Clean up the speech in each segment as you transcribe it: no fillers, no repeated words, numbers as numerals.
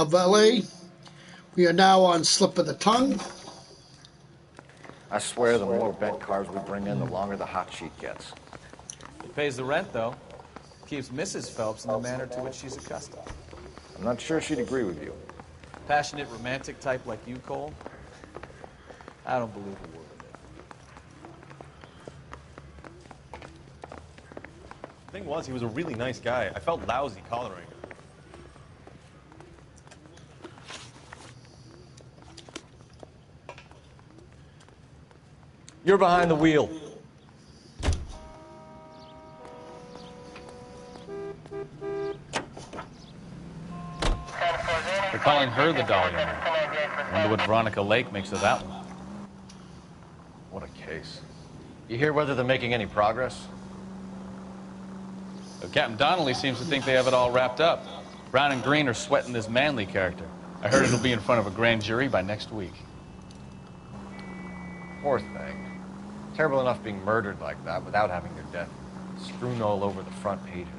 Valet. We are now on Slip of the Tongue. I swear the more bent cars we bring in, the longer the hot sheet gets. It pays the rent, though. Keeps Mrs. Phelps in the manner to which she's accustomed. I'm not sure she'd agree with you. Passionate, romantic type like you, Cole? I don't believe a word of it. The thing was, he was a really nice guy. I felt lousy collaring him. You're behind the wheel. They're calling her the Dahlia. Wonder what Veronica Lake makes of that one. What a case. You hear whether they're making any progress? Well, Captain Donnelly seems to think they have it all wrapped up. Brown and Green are sweating this Manley character. I heard it'll be in front of a grand jury by next week. Poor thing. Terrible enough being murdered like that without having their death strewn all over the front pages.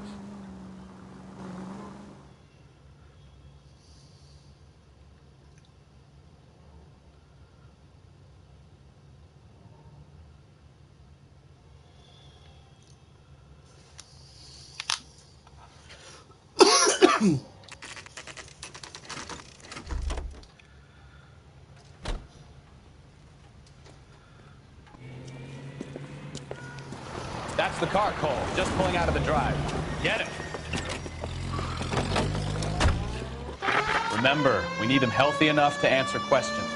That's the car, Cole. Just pulling out of the drive. Get it. Remember, we need him healthy enough to answer questions.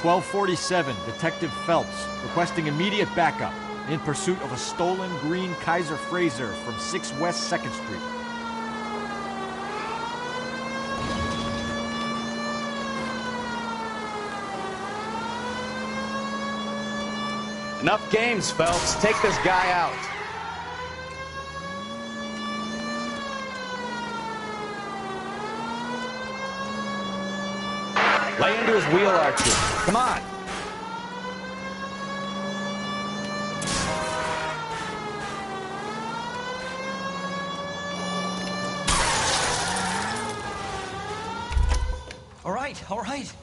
1247, Detective Phelps, requesting immediate backup in pursuit of a stolen green Kaiser Frazer from 6 West 2nd Street. Enough games, Phelps. Take this guy out. Lay into his wheel arches. Come on. All right.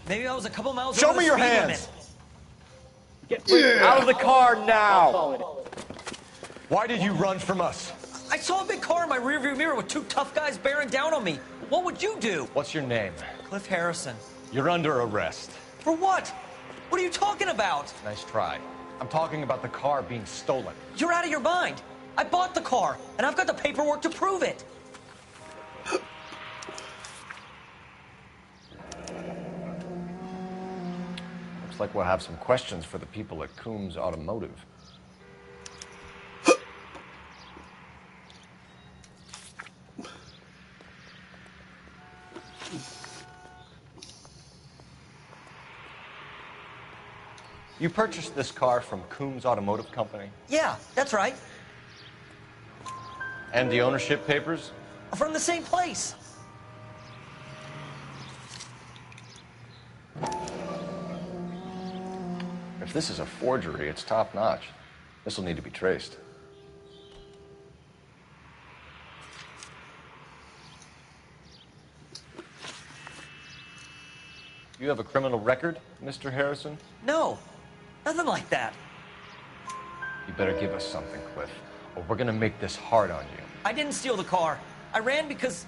Maybe I was a couple miles Show over me the your speed hands. limit. Out of the car now! Why did you run from us? I saw a big car in my rearview mirror with 2 tough guys bearing down on me. What would you do? What's your name? Cliff Harrison. You're under arrest. For what? What are you talking about? Nice try. I'm talking about the car being stolen. You're out of your mind. I bought the car, and I've got the paperwork to prove it. Looks like we'll have some questions for the people at Coombs Automotive. You purchased this car from Coombs Automotive Company? Yeah, that's right. And the ownership papers? From the same place. If this is a forgery, it's top-notch. This will need to be traced. You have a criminal record, Mr. Harrison? No, nothing like that. You better give us something, Cliff, or we're gonna make this hard on you. I didn't steal the car. I ran because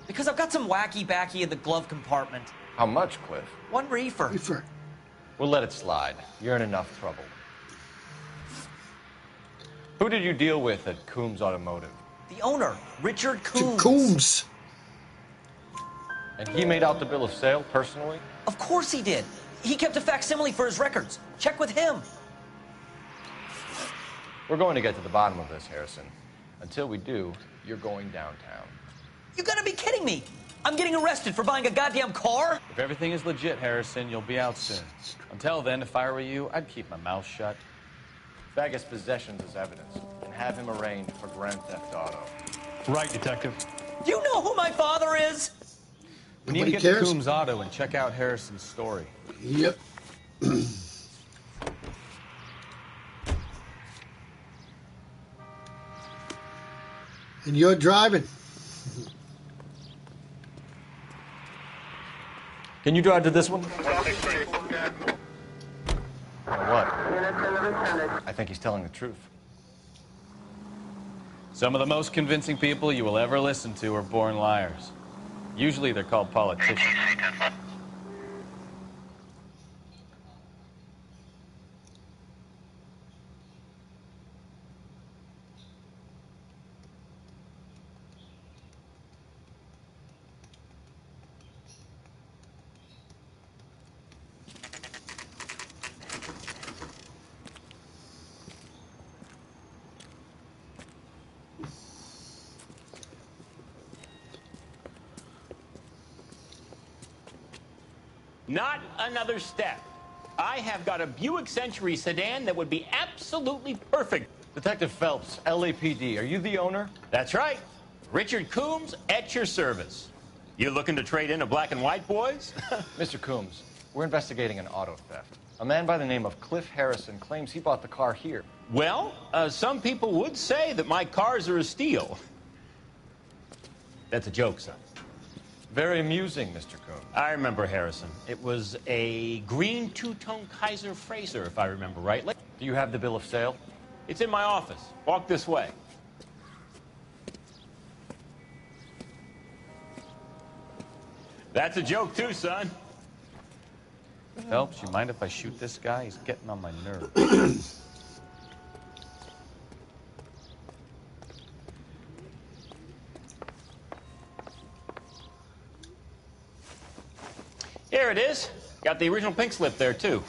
I've got some wacky-backy in the glove compartment. How much, Cliff? 1 reefer. We'll let it slide. You're in enough trouble. Who did you deal with at Coombs Automotive? The owner, Richard Coombs. Coombs. And he made out the bill of sale personally? Of course he did. He kept a facsimile for his records. Check with him. We're going to get to the bottom of this, Harrison. Until we do, you're going downtown. You gotta be kidding me. I'm getting arrested for buying a goddamn car? If everything is legit, Harrison, you'll be out soon. Until then, if I were you, I'd keep my mouth shut. Bag his possessions as evidence and have him arraigned for grand theft auto. Right, Detective. Do you know who my father is? We need to get to Coombs Auto and check out Harrison's story. Yep. And you're driving. Can you drive to this one? You know what? I think he's telling the truth. Some of the most convincing people you will ever listen to are born liars. Usually they're called politicians. Not another step. I have got a Buick Century sedan that would be absolutely perfect. Detective Phelps, LAPD, are you the owner? That's right. Richard Coombs at your service. You looking to trade in a black and white, boys? Mr. Coombs, we're investigating an auto theft. A man by the name of Cliff Harrison claims he bought the car here. Well, some people would say that my cars are a steal. That's a joke, son. Very amusing, Mr. Coombs. I remember Harrison. It was a green two-tone Kaiser Frazer, if I remember rightly. Do you have the bill of sale? It's in my office. Walk this way. That's a joke, too, son. Phelps, you mind if I shoot this guy? He's getting on my nerves. Here it is. Got the original pink slip there, too.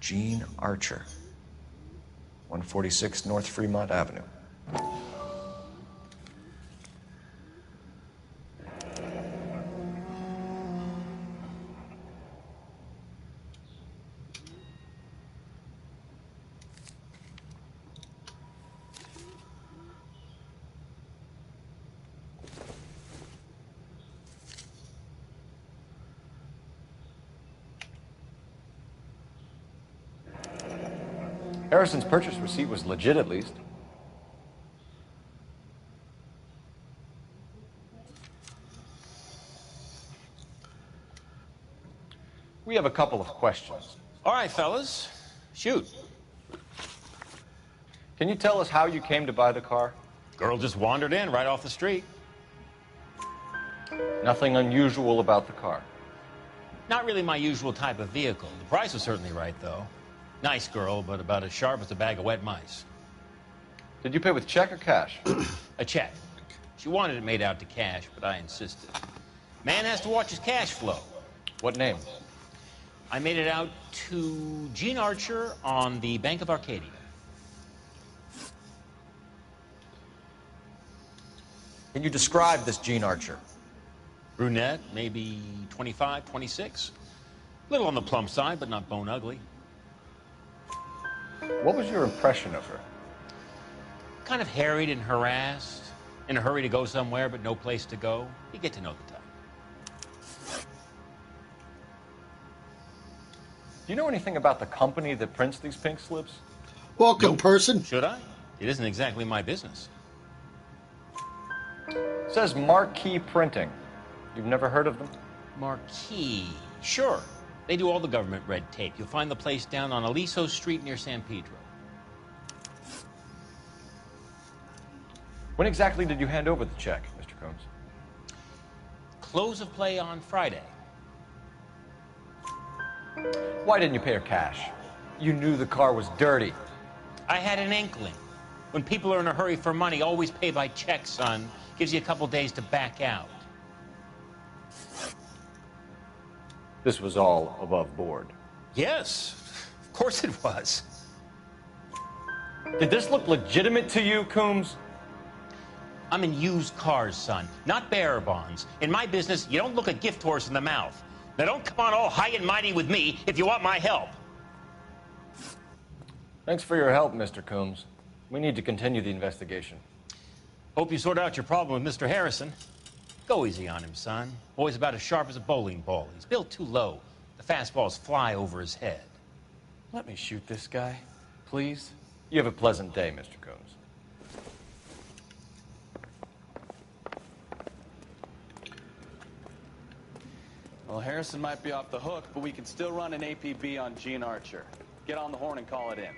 Gene Archer, 146 North Fremont Avenue. Harrison's purchase receipt was legit, at least. We have a couple of questions. All right, fellas. Shoot. Can you tell us how you came to buy the car? Girl just wandered in right off the street. Nothing unusual about the car. Not really my usual type of vehicle. The price was certainly right, though. Nice girl, but about as sharp as a bag of wet mice. Did you pay with check or cash? A check. She wanted it made out to cash, but I insisted. Man has to watch his cash flow. What name? I made it out to Gene Archer on the Bank of Arcadia. Can you describe this Gene Archer? Brunette, maybe 25, 26. Little on the plump side, but not bone ugly. What was your impression of her? Kind of harried and harassed. In a hurry to go somewhere, but no place to go. You get to know the type. Do you know anything about the company that prints these pink slips? Welcome, person. Should I? It isn't exactly my business. It says Marquee Printing. You've never heard of them? Marquee. Sure. They do all the government red tape. You'll find the place down on Aliso Street near San Pedro. When exactly did you hand over the check, Mr. Combs? Close of play on Friday. Why didn't you pay her cash? You knew the car was dirty. I had an inkling. When people are in a hurry for money, always pay by check, son. Gives you a couple days to back out. This was all above board. Yes, of course it was. Did this look legitimate to you, Coombs? I'm in used cars, son, not bearer bonds. In my business, you don't look a gift horse in the mouth. Now don't come on all high and mighty with me if you want my help. Thanks for your help, Mr. Coombs. We need to continue the investigation. Hope you sort out your problem with Mr. Harrison. Go easy on him, son. Boy's about as sharp as a bowling ball. He's built too low. The fastballs fly over his head. Let me shoot this guy, please. You have a pleasant day, Mr. Combs. Well, Harrison might be off the hook, but we can still run an APB on Gene Archer. Get on the horn and call it in.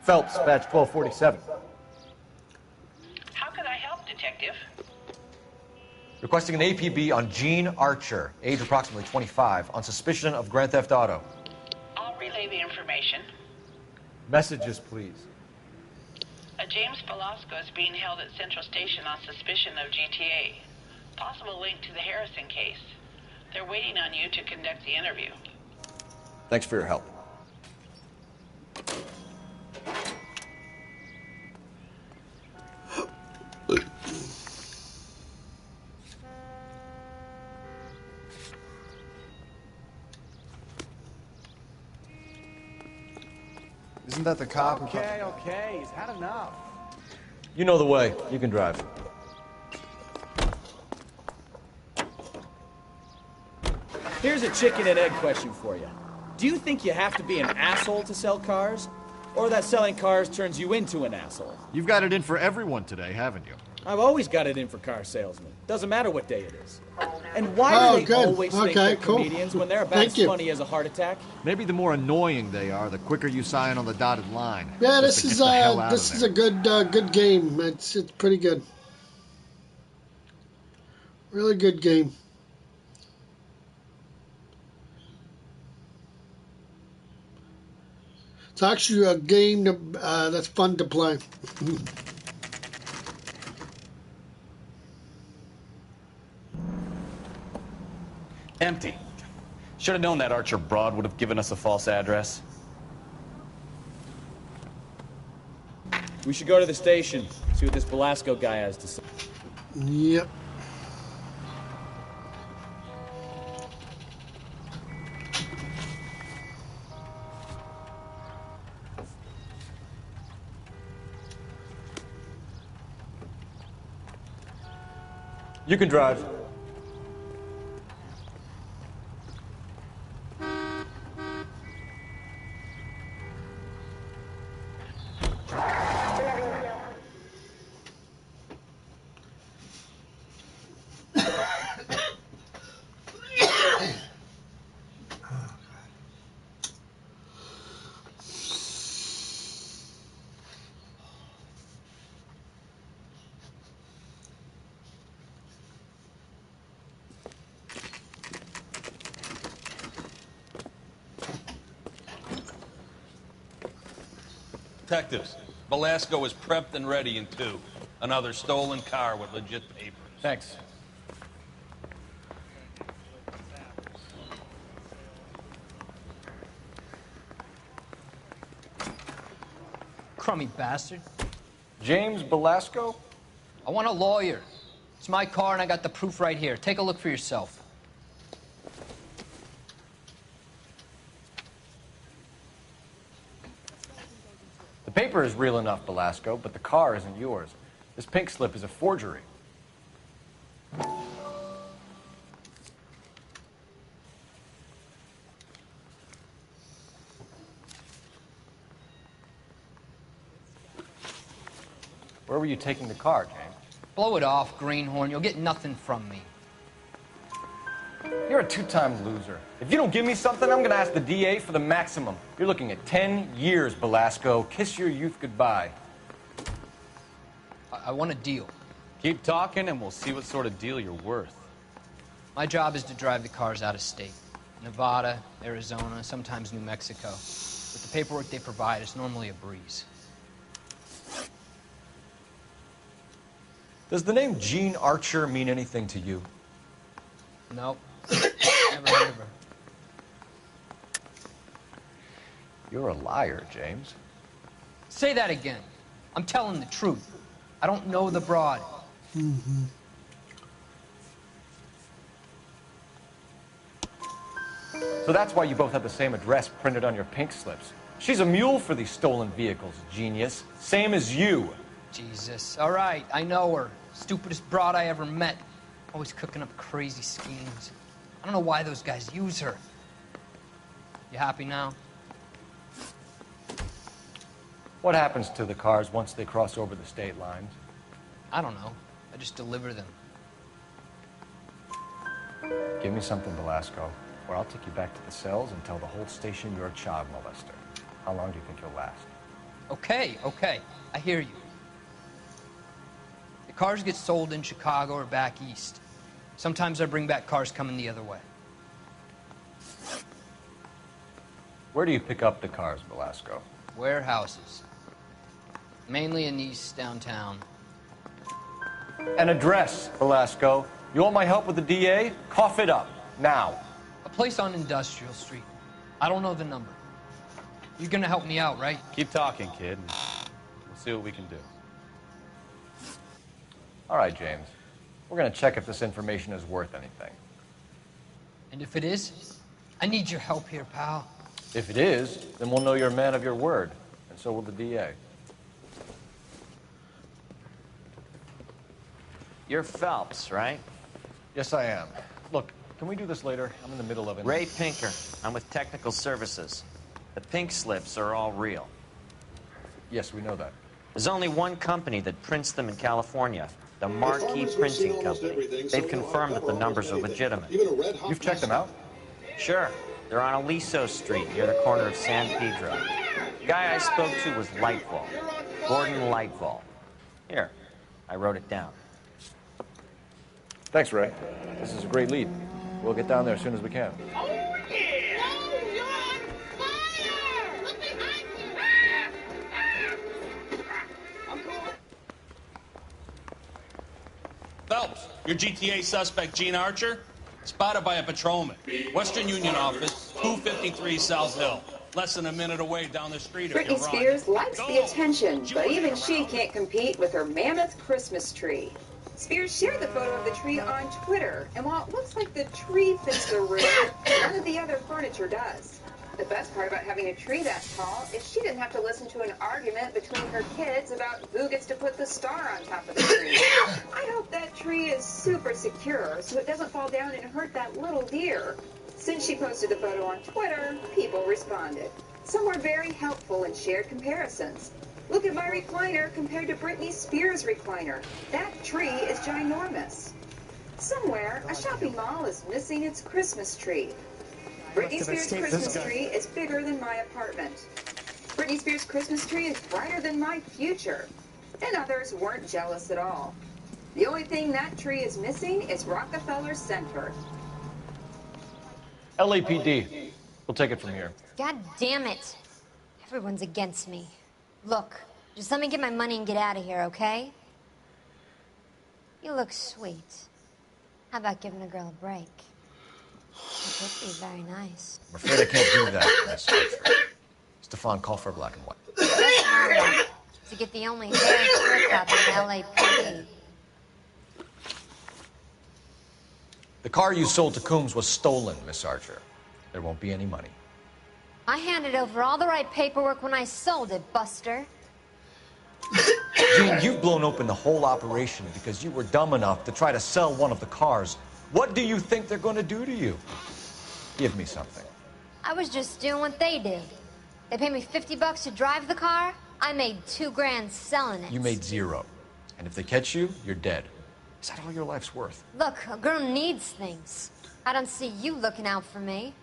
Phelps, badge 1247. How can I help, Detective? Requesting an APB on Gene Archer, age approximately 25, on suspicion of grand theft auto. I'll relay the information. Messages, please. A James Velasco is being held at Central Station on suspicion of GTA. Possible link to the Harrison case. They're waiting on you to conduct the interview. Thanks for your help. Isn't that the cop who... Okay, he's had enough. You know the way. You can drive. Here's a chicken and egg question for you. Do you think you have to be an asshole to sell cars? Or that selling cars turns you into an asshole? You've got it in for everyone today, haven't you? I've always got it in for car salesmen. Doesn't matter what day it is. And why do they always think they're comedians when they're about as funny as a heart attack? Maybe the more annoying they are, the quicker you sign on the dotted line. Yeah, Just this to is get the hell out this of is there. a good game. It's pretty good. Really good game. It's actually a game that's fun to play. Empty. Should have known that Archer broad would have given us a false address. We should go to the station, see what this Velasco guy has to say. Yep. You can drive. Detectives, Velasco is prepped and ready in 2. Another stolen car with legit papers. Thanks. Crummy bastard. James Velasco? I want a lawyer. It's my car and I got the proof right here. Take a look for yourself. The paper is real enough, Velasco, but the car isn't yours. This pink slip is a forgery. Where were you taking the car, James? Blow it off, greenhorn. You'll get nothing from me. You're a two-time loser. If you don't give me something, I'm gonna ask the DA for the maximum. You're looking at 10 years, Velasco. Kiss your youth goodbye. I want a deal. Keep talking and we'll see what sort of deal you're worth. My job is to drive the cars out of state. Nevada, Arizona, sometimes New Mexico. With the paperwork they provide, it's normally a breeze. Does the name Gene Archer mean anything to you? Nope. Never heard of her. You're a liar, James. Say that again. I'm telling the truth. I don't know the broad. So that's why you both have the same address printed on your pink slips. She's a mule for these stolen vehicles, genius. Same as you. Jesus. All right, I know her. Stupidest broad I ever met. Always cooking up crazy schemes. I don't know why those guys use her. You happy now? What happens to the cars once they cross over the state lines? I don't know. I just deliver them. Give me something, Velasco, or I'll take you back to the cells and tell the whole station you're a child molester. How long do you think you'll last? Okay, okay. I hear you. The cars get sold in Chicago or back east. Sometimes I bring back cars coming the other way. Where do you pick up the cars, Velasco? Warehouses. Mainly in East downtown. An address, Velasco. You want my help with the DA? Cough it up, now. A place on Industrial Street. I don't know the number. You're gonna help me out, right? Keep talking, kid. And we'll see what we can do. All right, James. We're gonna check if this information is worth anything. And if it is, I need your help here, pal. If it is, then we'll know you're a man of your word, and so will the DA. You're Phelps, right? Yes, I am. Look, can we do this later? I'm in the middle of it. Ray Pinker. I'm with Technical Services. The pink slips are all real. Yes, we know that. There's only one company that prints them in California, the Marquee Printing Company. They've confirmed that the numbers are legitimate. You've checked them out? Sure. They're on Aliso Street, near the corner of San Pedro. The guy I spoke to was Lightfall. Gordon Lightfall. Here, I wrote it down. Thanks, Ray. This is a great lead. We'll get down there as soon as we can. Phelps, your GTA suspect, Gene Archer, spotted by a patrolman. Western Union office, 253 South Hill. Less than a minute away down the street if Britney you're wrong. Spears likes the attention, but even she can't compete with her mammoth Christmas tree. Spears shared the photo of the tree on Twitter, and while it looks like the tree fits the room, none of the other furniture does. The best part about having a tree that tall is she didn't have to listen to an argument between her kids about who gets to put the star on top of the tree. I hope that tree is super secure so it doesn't fall down and hurt that little deer. Since she posted the photo on Twitter, people responded. Some were very helpful and shared comparisons. Look at my recliner compared to Britney Spears' recliner. That tree is ginormous. Somewhere, a shopping mall is missing its Christmas tree. Britney Spears' Christmas tree is bigger than my apartment. Britney Spears' Christmas tree is brighter than my future. And others weren't jealous at all. The only thing that tree is missing is Rockefeller Center. LAPD. We'll take it from here. God damn it. Everyone's against me. Look, just let me get my money and get out of here, okay? You look sweet. How about giving a girl a break? It would be very nice. I'm afraid I can't do that, Miss Archer. Stefan, call for black and white. That's my luck, to get the only hair haircut in LAPD. The car you sold to Coombs was stolen, Miss Archer. There won't be any money. I handed over all the right paperwork when I sold it, Buster. Gene, you've blown open the whole operation because you were dumb enough to try to sell one of the cars. What do you think they're going to do to you? Give me something. I was just doing what they did. They paid me $50 to drive the car. I made $2 grand selling it. You made $0. And if they catch you, you're dead. Is that all your life's worth? Look, a girl needs things. I don't see you looking out for me.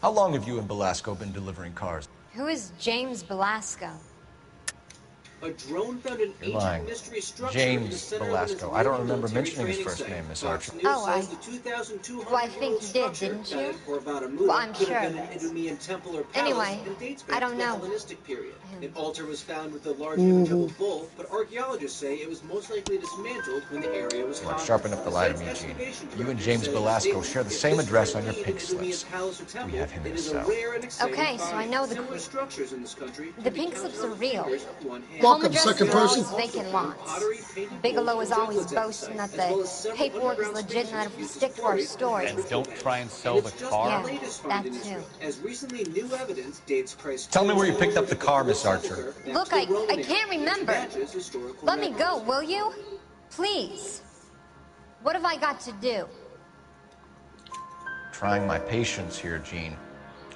How long have you and Belasco been delivering cars? Who is James Belasco? A drone found an You're ancient lying. mystery structure in the James center of Velasco. an I don't Israeli remember military mentioning his training first site. name, Miss Fox Archer. News Oh, says the 2,200 well, I think you did, structure didn't you? planted for about a Well, I'm could sure have been of an it. Idumean temple or palace Anyway, and dates I back don't to the know. Hellenistic period. An altar was found with a large image of a bull, but archaeologists say it was most likely dismantled when the area was You are conquered. sharp enough to The lie to site's me, Gene. excavation You and director James said, Velasco share the "If same this address were on your indeed pink an Idumean slips. palace or temple, We have him in it a is a cell. rare and exciting Okay, so find. I know the Similar structures in this country The can be pink counted slips on are the real. fingers of one hand. The home Welcome, addresses second are person. always vacant lots. Bigelow is always boasting that the paperwork is legit and that if we stick to our story. And don't try and sell the car. Yeah, that too. As recently new evidence dates Christ. Tell me where you picked up the car, Miss Archer. Look, I can't remember. Let me go, will you? Please. What have I got to do? Trying my patience here, Gene.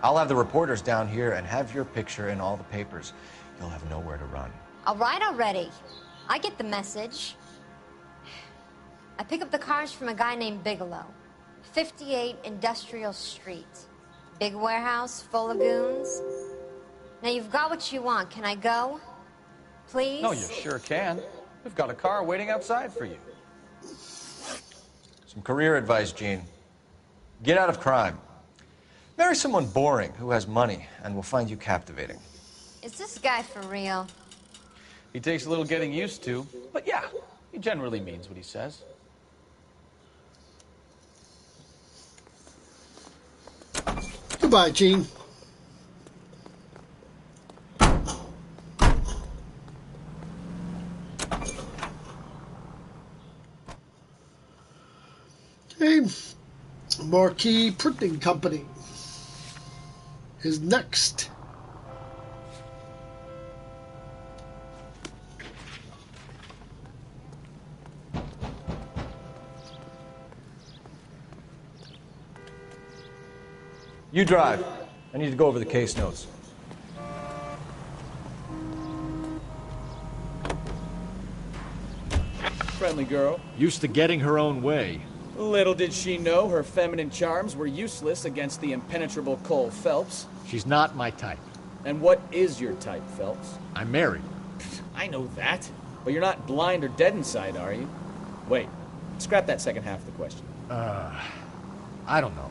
I'll have the reporters down here and have your picture in all the papers. You'll have nowhere to run. All right already. I get the message. I pick up the cars from a guy named Bigelow. 58 Industrial Street. Big warehouse full of goons. Now you've got what you want. Can I go? Please? No, you sure can. We've got a car waiting outside for you. Some career advice, Gene. Get out of crime. Marry someone boring who has money and will find you captivating. Is this guy for real? He takes a little getting used to, but yeah, he generally means what he says. Goodbye, Gene. Okay. Marquee Printing Company is next. You drive. I need to go over the case notes. Friendly girl. Used to getting her own way. Little did she know her feminine charms were useless against the impenetrable Cole Phelps. She's not my type. And what is your type, Phelps? I'm married. I know that. But you're not blind or dead inside, are you? Wait. Scrap that second half of the question. I don't know.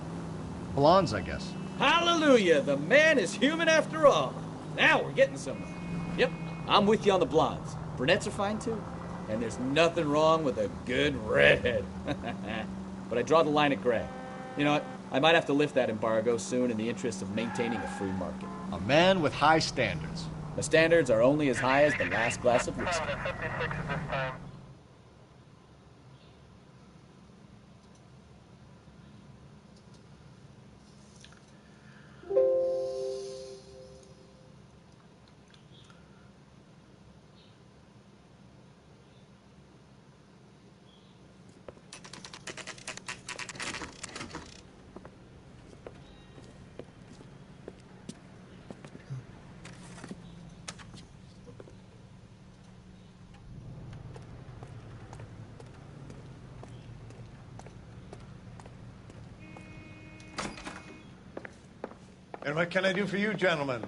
Blondes, I guess. Hallelujah! The man is human after all. Now we're getting somewhere. Yep, I'm with you on the blondes. Brunettes are fine too. And there's nothing wrong with a good redhead. But I draw the line at gray. You know what? I might have to lift that embargo soon in the interest of maintaining a free market. A man with high standards. The standards are only as high as the last glass of whiskey. And what can I do for you, gentlemen?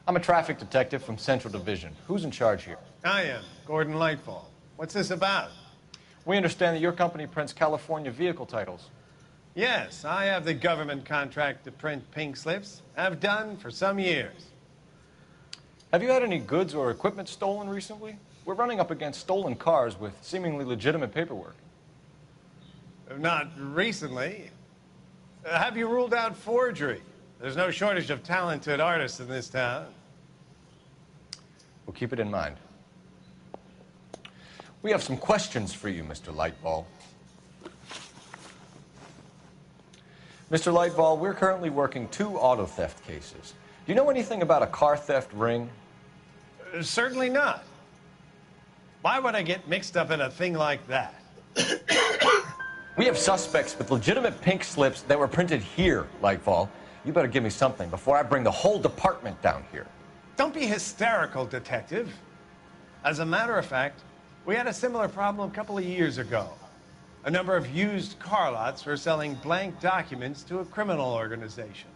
I'm a traffic detective from Central Division. Who's in charge here? I am, Gordon Lightfall. What's this about? We understand that your company prints California vehicle titles. Yes, I have the government contract to print pink slips. I've done for some years. Have you had any goods or equipment stolen recently? We're running up against stolen cars with seemingly legitimate paperwork. Not recently. Have you ruled out forgery? There's no shortage of talented artists in this town. We'll keep it in mind. We have some questions for you, Mr. Lightball. Mr. Lightball, we're currently working 2 auto theft cases. Do you know anything about a car theft ring? Certainly not. Why would I get mixed up in a thing like that? We have suspects with legitimate pink slips that were printed here, Lightfall. You better give me something before I bring the whole department down here. Don't be hysterical, Detective. As a matter of fact, we had a similar problem a couple of years ago. A number of used car lots were selling blank documents to a criminal organization.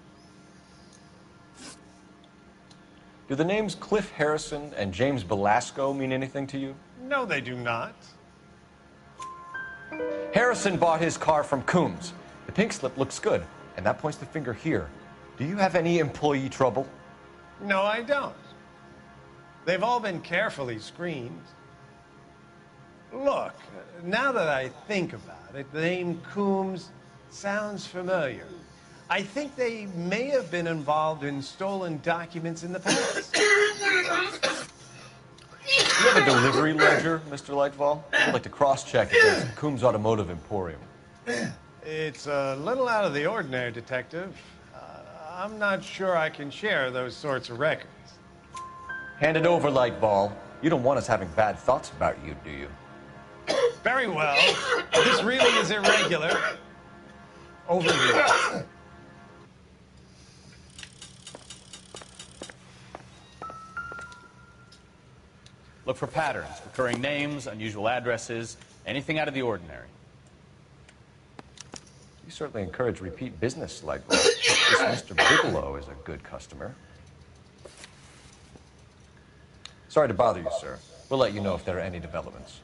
Do the names Cliff Harrison and James Belasco mean anything to you? No, they do not. Harrison bought his car from Coombs. The pink slip looks good, and that points the finger here. Do you have any employee trouble? No, I don't. They've all been carefully screened. Look, now that I think about it, the name Coombs sounds familiar. I think they may have been involved in stolen documents in the past. Do you have a delivery ledger, Mr. Lightfall? I'd like to cross-check against Coombs Automotive Emporium. It's a little out of the ordinary, Detective. I'm not sure I can share those sorts of records. Hand it over, Lightball. You don't want us having bad thoughts about you, do you? Very well. This really is irregular. Over here. Look for patterns, recurring names, unusual addresses, anything out of the ordinary. You certainly encourage repeat business, Lightball. This Mr. Bigelow is a good customer. Sorry to bother you, sir. We'll let you know if there are any developments.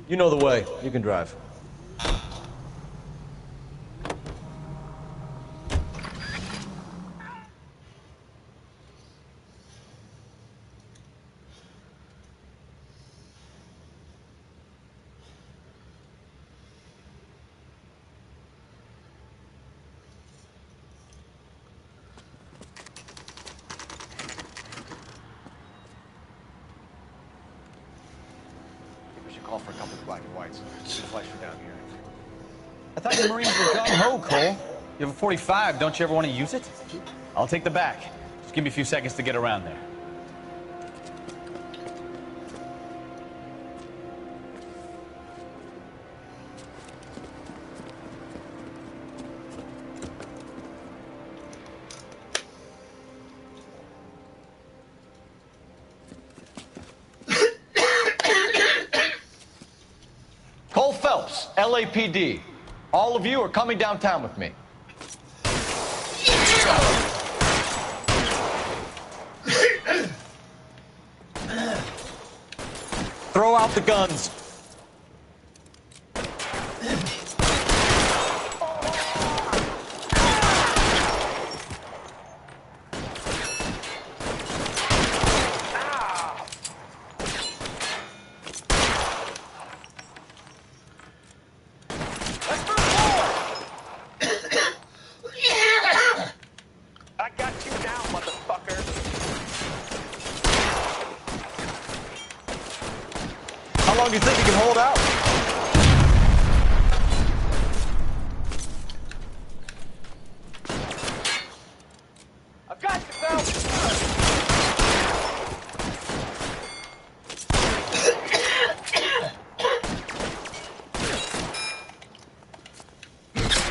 You know the way. You can drive. Call for a couple of black and whites. Flash you down here. I thought the Marines were gung-ho, Cole. You have a 45. Don't you ever want to use it? I'll take the back. Just give me a few seconds to get around there. Cole Phelps, LAPD. All of you are coming downtown with me. Throw out the guns. How long do you think you can hold out? I've got you, Phelps.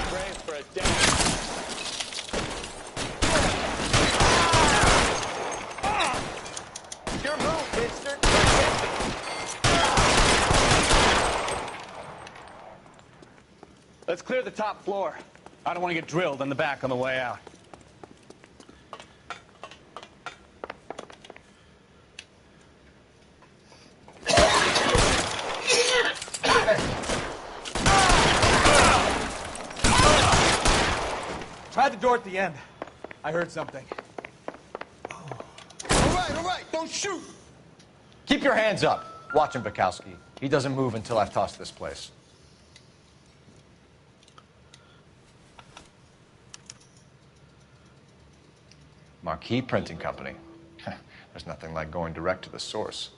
Praying for a day. Your move, mister. Let's clear the top floor. I don't want to get drilled in the back on the way out. Try the door at the end. I heard something. All right, don't shoot. Keep your hands up. Watch him, Bukowski. He doesn't move until I've tossed this place. Marquee Printing Company. There's nothing like going direct to the source.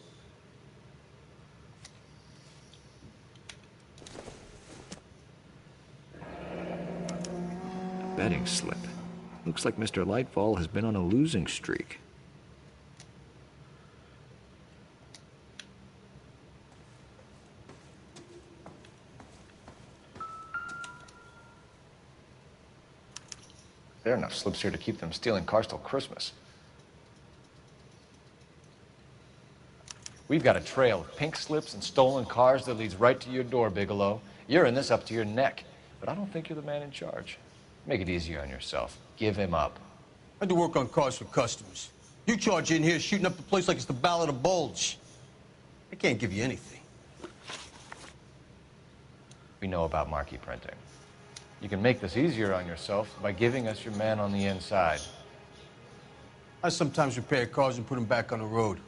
Betting slip. Looks like Mr. Lightfall has been on a losing streak. There are enough slips here to keep them stealing cars till Christmas. We've got a trail of pink slips and stolen cars that leads right to your door, Bigelow. You're in this up to your neck, but I don't think you're the man in charge. Make it easier on yourself. Give him up. I do work on cars for customers. You charge in here shooting up the place like it's the Ballad of Bulge. I can't give you anything. We know about marquee printing. You can make this easier on yourself by giving us your man on the inside. I sometimes repair cars and put them back on the road.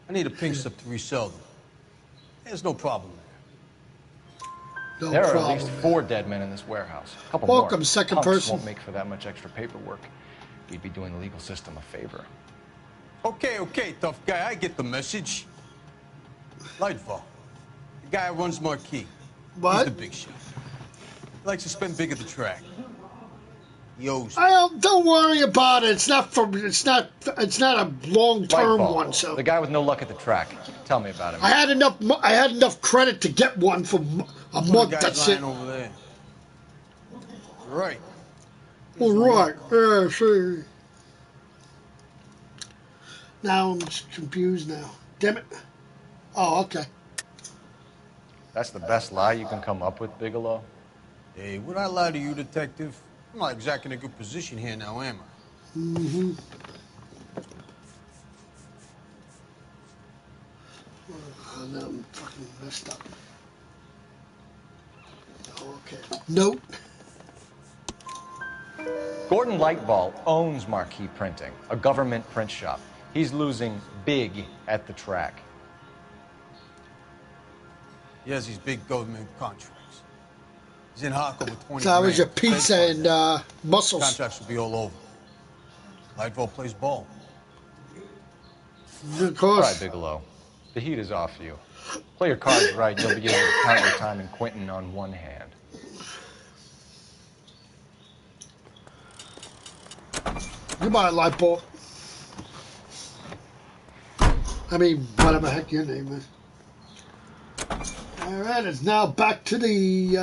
I need a pink slip to resell them. There's no problem there. There are at least 4 dead men in this warehouse. A couple Welcome, more. second Punks person. won't make for that much extra paperwork. We'd be doing the legal system a favor. Okay, tough guy. I get the message. Lightfall. The guy who runs Marquee. What? He's the big shot. He likes to spend big at the track. He owes. Don't worry about it. It's not a long-term Lightfall, one. So the guy with no luck at the track. Tell me about him. I had enough credit to get one for a month. That's it. Over there. Right. All right. Yeah, see. Now I'm confused now. Damn it. Oh, okay. That's the best lie you can come up with, Bigelow? Hey, would I lie to you, detective? I'm not exactly in a good position here now, am I? Mm-hmm. Oh, now I'm fucking messed up. Okay. Nope. Gordon Lightball owns Marquee Printing, a government print shop. He's losing big at the track. He has these big government contracts. He's in hock over 20 So that was your grand. pizza and mussels. Contracts will be all over. Lightfall plays ball. Of All course. right, Bigelow. The heat is off you. Play your cards right, you'll be able to count your time in Quentin on one hand. Goodbye, Lightball. I mean, whatever the heck your name is. All right, it's now back to the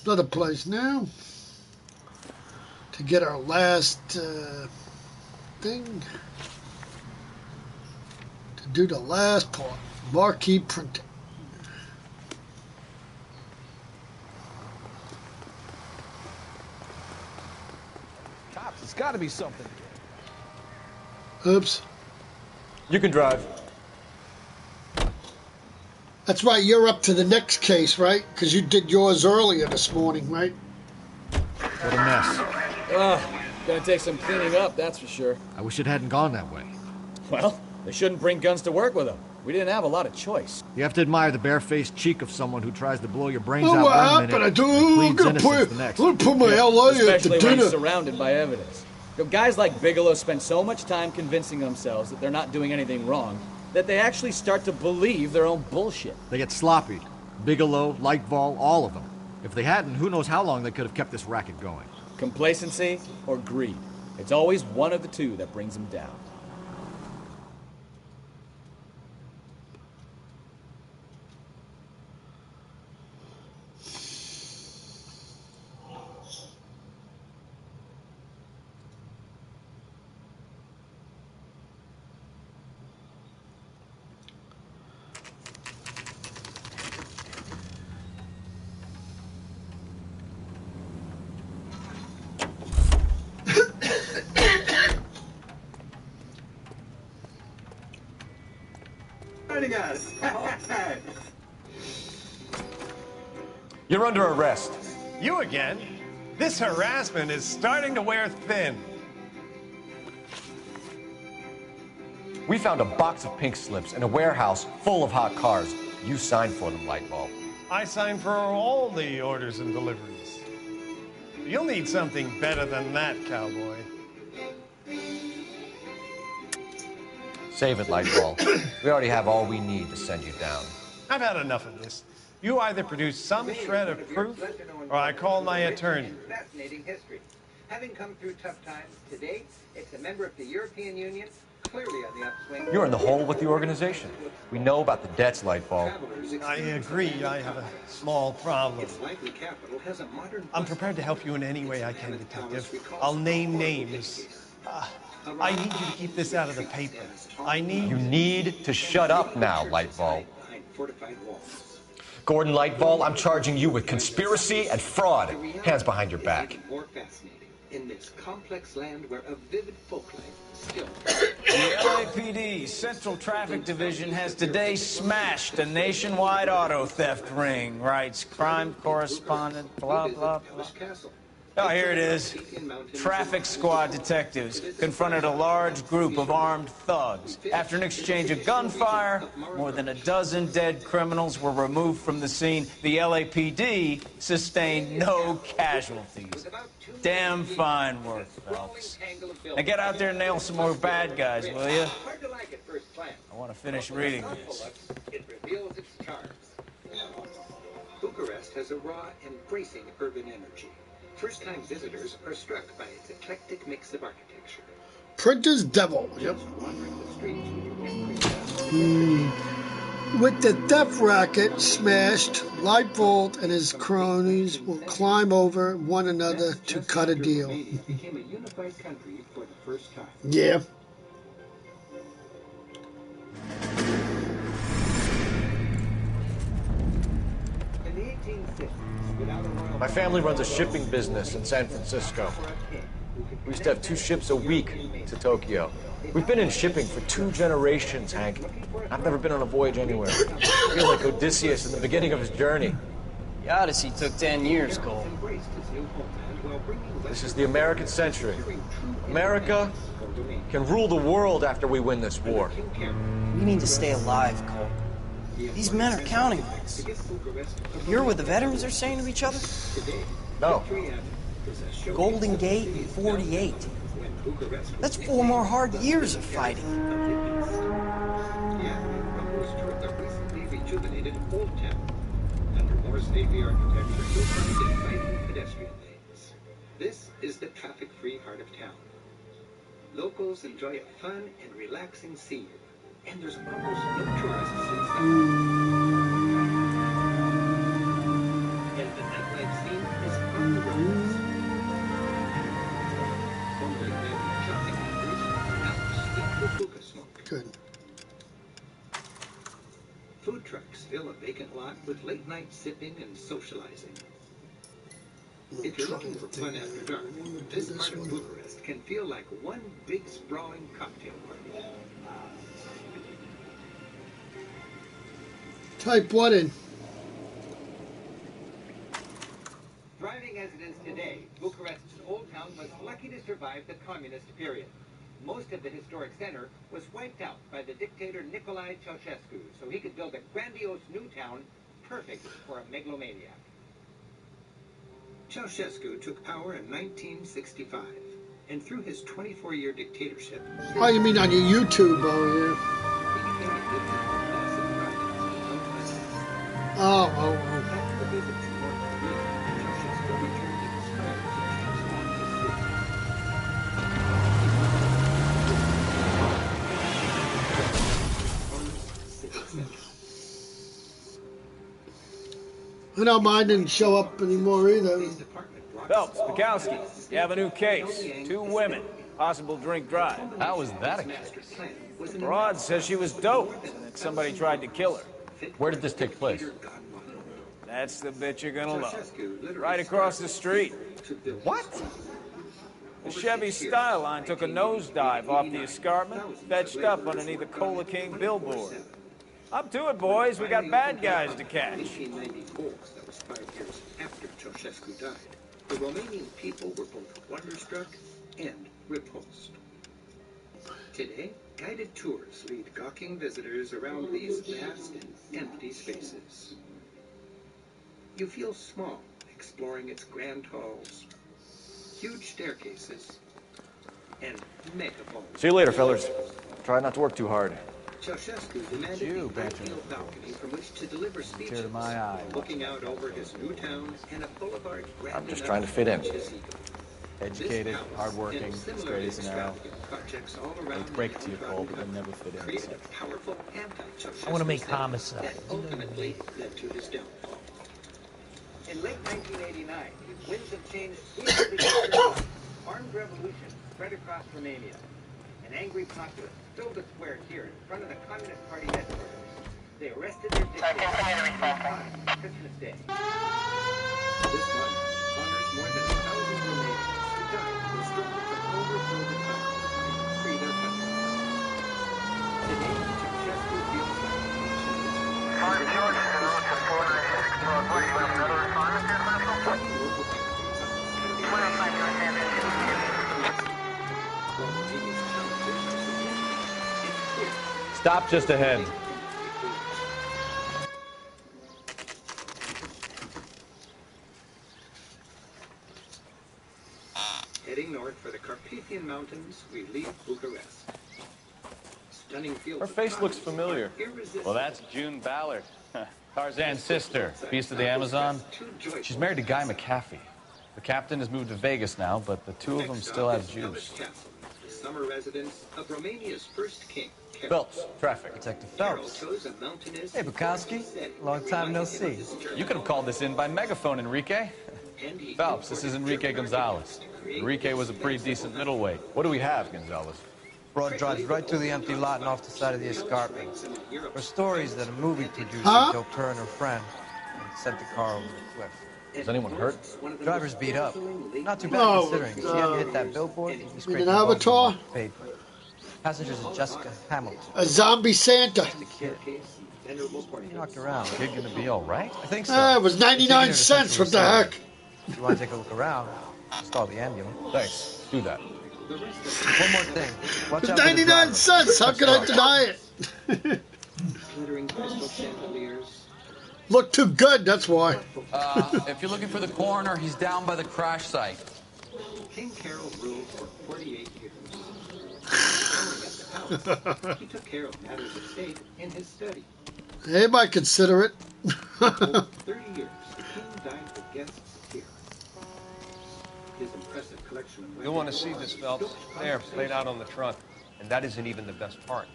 other place now to get our last thing. To do the last part, marquee printing. Cops, it's got to be something. Oops. You can drive. That's right, you're up to the next case, right? Because you did yours earlier this morning, right? What a mess. Gonna take some cleaning up, that's for sure. I wish it hadn't gone that way. Well, they shouldn't bring guns to work with them. We didn't have a lot of choice. You have to admire the barefaced cheek of someone who tries to blow your brains Oh, out what one happened? minute I'm and pleads gonna innocence the next. put my LA at the Especially when dinner. he's surrounded by evidence. You know, guys like Bigelow spend so much time convincing themselves that they're not doing anything wrong that they actually start to believe their own bullshit. They get sloppy. Bigelow, Lightfall, all of them. If they hadn't, who knows how long they could have kept this racket going. Complacency or greed. It's always one of the two that brings them down. You're under arrest. You again? This harassment is starting to wear thin. We found a box of pink slips in a warehouse full of hot cars. You signed for them, Lightball. I signed for all the orders and deliveries. You'll need something better than that, cowboy. Save it, Lightball. We already have all we need to send you down. I've had enough of this. You either produce some shred of proof, or I call my attorney. Fascinating history. Having come through tough times, today it's a member of the European Union, clearly on the upswing. You're in the hole with the organization. We know about the debts, Lightfall. I agree. I have a small problem. Its lively capital has a modern. I'm prepared to help you in any way I can, Detective. I'll name names. I need you to keep this out of the paper. You need to shut up now, Lightfall. Behind fortified walls. Gordon Lightfall, I'm charging you with conspiracy and fraud. Hands behind your back. More fascinating in this complex land where a vivid folklife still. The LAPD Central Traffic Division has today smashed a nationwide auto theft ring, writes crime correspondent, blah, blah, blah. Oh, here it is. Traffic squad detectives confronted a large group of armed thugs. After an exchange of gunfire, more than a dozen dead criminals were removed from the scene. The LAPD sustained no casualties. Damn fine work, Phelps. Now get out there and nail some more bad guys, will you? I want to finish reading this. It reveals its charms. Bucharest has a raw and bracing urban energy. First-time visitors are struck by its eclectic mix of architecture. Printer's Devil. Yep. With the theft racket smashed, Lightfall and his cronies will climb over one another to cut a deal. Became a unified country for the first time. Yeah. In the 1850s, without a royal... My family runs a shipping business in San Francisco. We used to have 2 ships a week to Tokyo. We've been in shipping for 2 generations, Hank. I've never been on a voyage anywhere. I feel like Odysseus in the beginning of his journey. The Odyssey took 10 years, Cole. This is the American century. America can rule the world after we win this war. We need to stay alive, Cole. These men are counting on us. You hear what the veterans are saying to each other? No. Golden Gate in 48. That's 4 more hard years of fighting. Rejuvenated Old Town. Under more stately architecture, you'll find inviting pedestrian lanes. This is the traffic-free heart of town. Locals enjoy a fun and relaxing scene, and there's almost no tourists inside. And the nightlife scene is on the rise. Formerly family shopping actors now steep with hookah smoke. Good. Food trucks fill a vacant lot with late-night sipping and socializing. If you're looking for fun after dark, this part of Bucharest can feel like one big sprawling cocktail party. Type what in? Thriving as it is today, Bucharest's old town was lucky to survive the communist period. Most of the historic center was wiped out by the dictator Nicolae Ceausescu, so he could build a grandiose new town perfect for a megalomaniac. Ceausescu took power in 1965, and through his 24-year dictatorship... Oh, you mean on your YouTube? Oh, yeah. Oh. I know mine didn't show up anymore either. Phelps, Bukowski, you have a new case. 2 women, possible drink drive. How was that a case? Broad says she was doped and that somebody tried to kill her. Where did this take place? That's the bit you're gonna love. Right across the street. What? The Chevy Skyline took a nosedive off the escarpment, fetched up underneath the Cola King billboard. Up to it, boys. We got bad guys to catch. 1894, that was 5 years after Ceausescu died. The Romanian people were both wonderstruck and repulsed. Today, guided tours lead gawking visitors around these vast and empty spaces. You feel small exploring its grand halls, huge staircases, and mega balls. See you later, fellas. Try not to work too hard. Ceausescu demanded the ideal balcony from which to deliver speeches, to my eye. looking out over his new town and a boulevard. I'm just trying to fit in. Educated, hardworking, straight as an arrow. They break it to you, Cole, but they'll never fit in. I want to make homicide. Ultimately led to his downfall. In late 1989, winds of change sweeping the armed revolution spread across Romania. An angry populace filled the square here in front of the Communist Party headquarters. They arrested their dictator on Christmas Day. This month honors more than 1,000 Romanians who died in the struggle to overthrow the country and free their country. Today, Ceausescu feels like he chose. George, hello to 496 Broadway. You have another assignment there, Central? 25 North San Stop just ahead. Heading north for the Carpathian Mountains, we leave Bucharest. Stunning fields. Her face looks familiar. Well, that's June Ballard, Tarzan's sister, beast of the Amazon. She's married to Guy McAfee. The captain has moved to Vegas now, but the two of them still have juice. The summer residence of Romania's first king. Phelps, traffic. Detective Phelps. Hey, Bukowski. Long time no see. You could have called this in by megaphone, Enrique. Phelps, this is Enrique Gonzalez. Enrique was a pretty decent middleweight. What do we have, Gonzalez? Broad drives right through the empty lot and off the side of the escarpment. Her story is that a movie producer killed her and her friend and sent the car over the cliff. Is anyone hurt? Driver's beat up. Not too bad considering. She had to hit that billboard. He scraped an avatar? paper. Passengers are Jessica Hamilton. A zombie Santa. The kid. He knocked around. Kid gonna be all right? I think so. It was 99 cents. What the heck? If you want to take a look around, just call the ambulance. Thanks. Do that. One more thing. Watch It's out for the 99 driver. cents. How could I deny it? Glittering crystal chandeliers. Look too good, that's why. If you're looking for the coroner, he's down by the crash site. King Carol ruled for 48 years. He took care of matters of state in his study. They might consider it. For 30 years, the king dined with guests here. His impressive collection of You'll want to see this, Phelps. There, laid out on the trunk. And that isn't even the best part.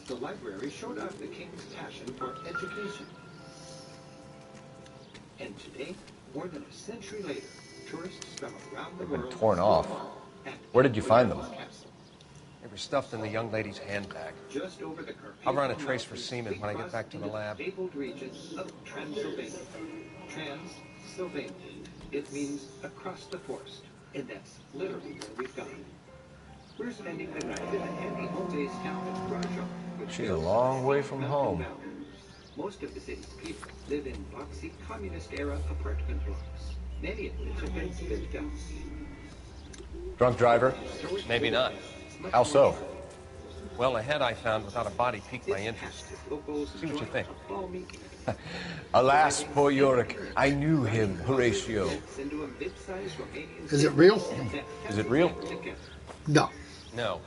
The library showed off the king's passion for education. And today, more than a century later, tourists from around the world Torn off. Where did you find them? They were stuffed in the young lady's handbag. Just over the Carpathian I'll run a trace for semen when I get back to the lab. fabled region of Transylvania. Transylvania. It means across the forest, and that's literally where we've gone. We're spending the night in a handy home-based town of Brașov. She's a long way from home. Most of the city's people live in boxy communist-era apartment blocks, many of which have been spiffed out. Drunk driver? Maybe not. How so? Well, a head I found without a body piqued my interest. See what you think. Alas, poor Yorick. I knew him, Horatio. Is it real? Is it real? No. No.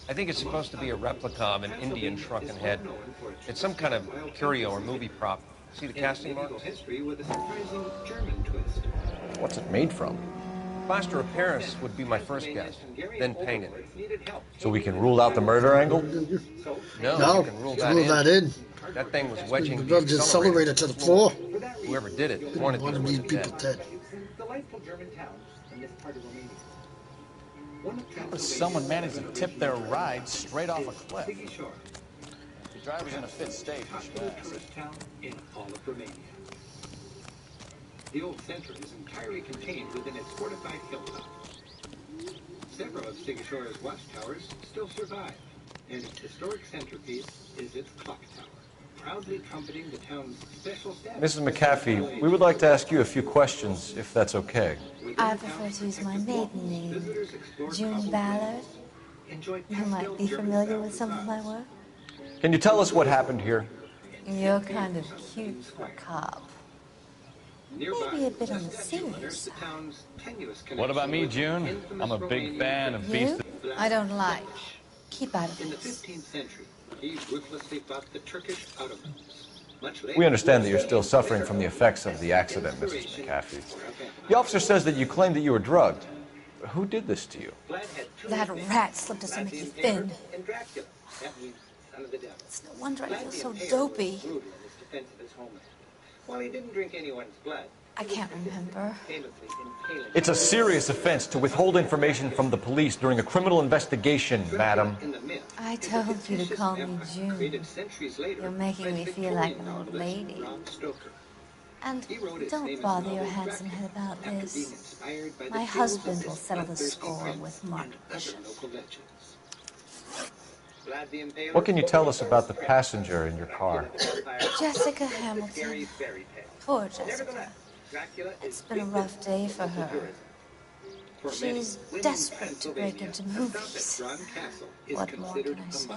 I think it's supposed to be a replica of an Indian shrunken head. It's some kind of curio or movie prop. See the casting marks? What's it made from? Plaster of Paris would be my first guess, then painted. So we can rule out the murder angle? No, you can rule that in. That thing was wedging the accelerator to the floor. Whoever did it wanted One of these these people dead. Delightful German towns in this part of Romania. Someone managed to tip their ride straight off a cliff. The driver's in a fit state. Tourist town in all of Romania. The old center is entirely contained within its fortified hilltop. Several of Sighișoar's watchtowers still survive, and its historic centerpiece is its clock tower, proudly trumpeting the town's special status. Mrs. McAfee, we would like to ask you a few questions, if that's okay. I prefer to use my maiden name, June Ballard. You might be familiar with some of my work. Can you tell us what happened here? You're kind of cute for a cop. Maybe a bit on the senior side. What about me, June? I'm a big fan of Beast. I don't like. Keep out of In the this. 15th century, he ruthlessly fought the Turkish Ottomans. Much later, We understand that you're still suffering from the effects of the accident, Mrs. McAfee. The officer says that you claimed that you were drugged. Who did this to you? That rat slipped us to make you thin. It's no wonder I feel so dopey. While he didn't drink anyone's blood, I can't remember. It's a serious offense to withhold information from the police during a criminal investigation, madam. I told you to call me June. You're making me feel like an old lady. And don't bother your handsome head about this. My husband will settle the score with Mark Bishop. What can you tell us about the passenger in your car? Jessica Hamilton. Poor Jessica. It's been a rough day for her. She's desperate to break into movies. What more can I say?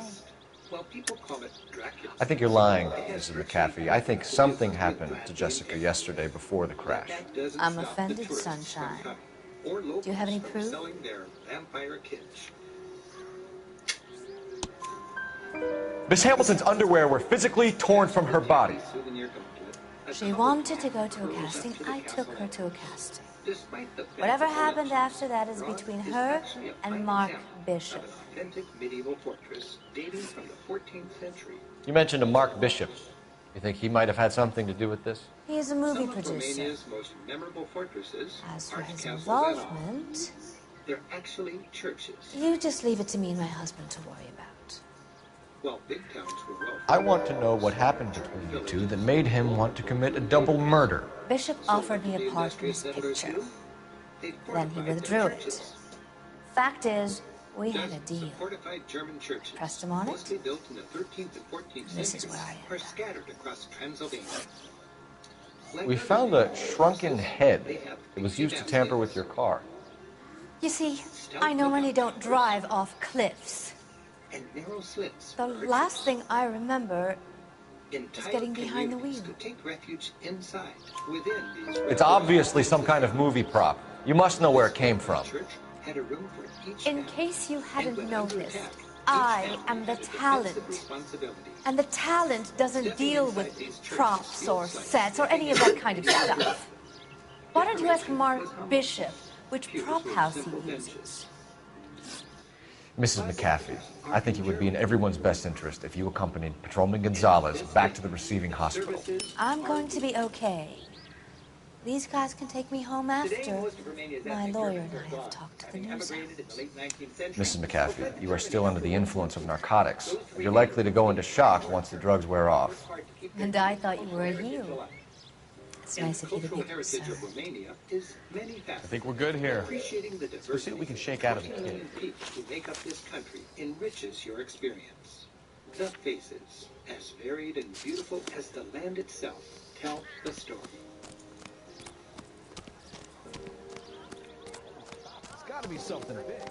I think you're lying, Mrs. McAfee. I think something happened to Jessica yesterday before the crash. I'm offended, Sunshine. Do you have any proof? Miss Hamilton's underwear were physically torn from her body. She wanted to go to a casting. I took her to a casting. Whatever happened after that is between her and Mark Bishop. You mentioned a Mark Bishop. You think he might have had something to do with this? He is a movie producer. As for his involvement, they're actually churches. You just leave it to me and my husband to worry about. Well, big towns were well. I want to know what happened between you two that made him want to commit a double murder. Bishop offered me a part in his picture. Then he withdrew it. Fact is, we had a deal. Pressed him on it. This is where I ended up. We found a shrunken head that was used to tamper with your car. You see, I normally don't drive off cliffs. The last thing I remember is getting behind the wheel. It's obviously some kind of movie prop. You must know where it came from. In case you hadn't noticed, I am the talent. And the talent doesn't deal with props or sets or any of that kind of stuff. Why don't you ask Mark Bishop which prop house he uses? Mrs. McAfee, I think it would be in everyone's best interest if you accompanied Patrolman Gonzalez back to the receiving hospital. I'm going to be okay. These guys can take me home after. My lawyer and I have talked to the news outlets. Mrs. McAfee, you are still under the influence of narcotics. You're likely to go into shock once the drugs wear off. And I thought you were a heel. It's nice of you to be concerned. I think we're good here. Let's see what we can shake out of the kid. Who make up this country enriches your experience. The faces, as varied and beautiful as the land itself, tell the story. It's got to be something big.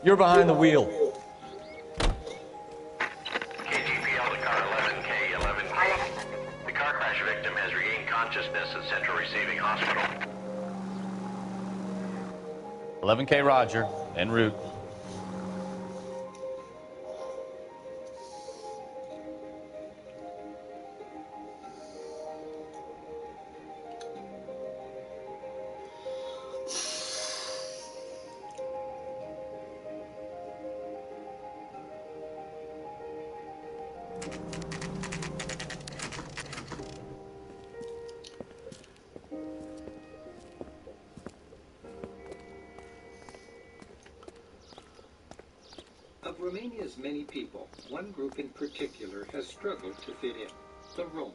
You're behind the wheel. Consciousness at Central Receiving Hospital. 11K Roger, en route. Of Romania's many people, one group in particular has struggled to fit in, the Roma.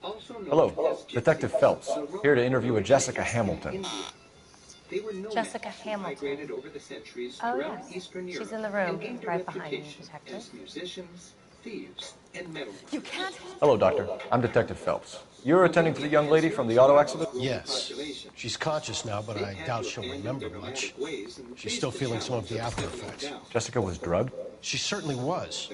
Also known Hello, as Detective Gypsies, Phelps, the Roma here to interview a were Jessica from Hamilton. India. They were nomads Jessica who Hamilton. migrated over the centuries Oh, throughout yes. Eastern Europe She's in the room, and gained a right behind you, reputation Detective. as musicians, thieves, and metalworkers. You can't. Hello, Doctor. I'm Detective Phelps. You're attending to the young lady from the auto accident? Yes. She's conscious now, but I doubt she'll remember much. She's still feeling some of the after effects. Jessica was drugged? She certainly was.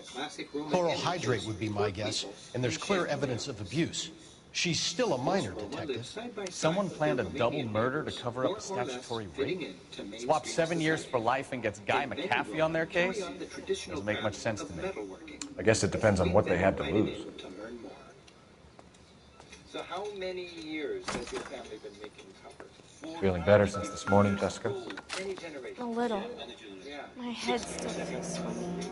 Chloral hydrate would be my guess, and there's clear evidence of abuse. She's still a minor, Detective. Someone planned a double murder to cover up a statutory rape? Swap 7 years for life and gets Guy McAfee on their case? Doesn't make much sense to me. I guess it depends on what they had to lose. So how many years has your family been making covers? Feeling better since this morning, Jessica? Any generation? A little. Yeah. My head still feels swimming.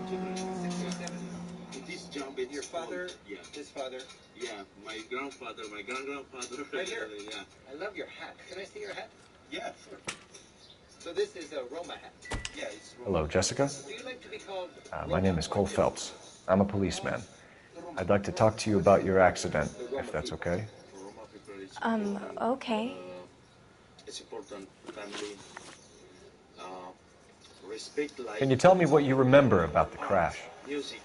This jump in your father? Yeah. His father? Yeah, my grandfather, my grand-grandfather. Right here? Yeah. I love your hat. Can I see your hat? Yeah, sure. So this is a Roma hat? Yeah, it's Roma. Hello, Jessica. Do you like to be called... My name is Cole Phelps. I'm a policeman. I'd like to talk to you about your accident, if that's okay. Okay. It's important, family. Respect life. Can you tell me what you remember about the crash? Music,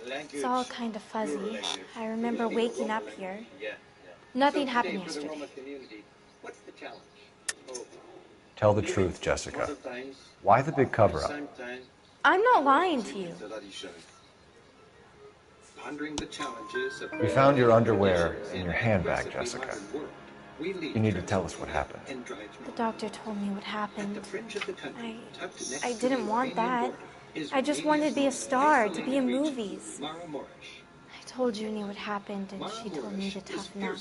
language. It's all kind of fuzzy. I remember waking up here. Nothing happened yesterday. What's the challenge? Tell the truth, Jessica. Why the big cover-up? I'm not lying to you. Pondering the challenges of... We found your underwear in your handbag, Jessica. You need to tell us what happened. The doctor told me what happened. I didn't want that. I just wanted to be a star, to be in movies. I told Junie what happened, and she told me to toughen up.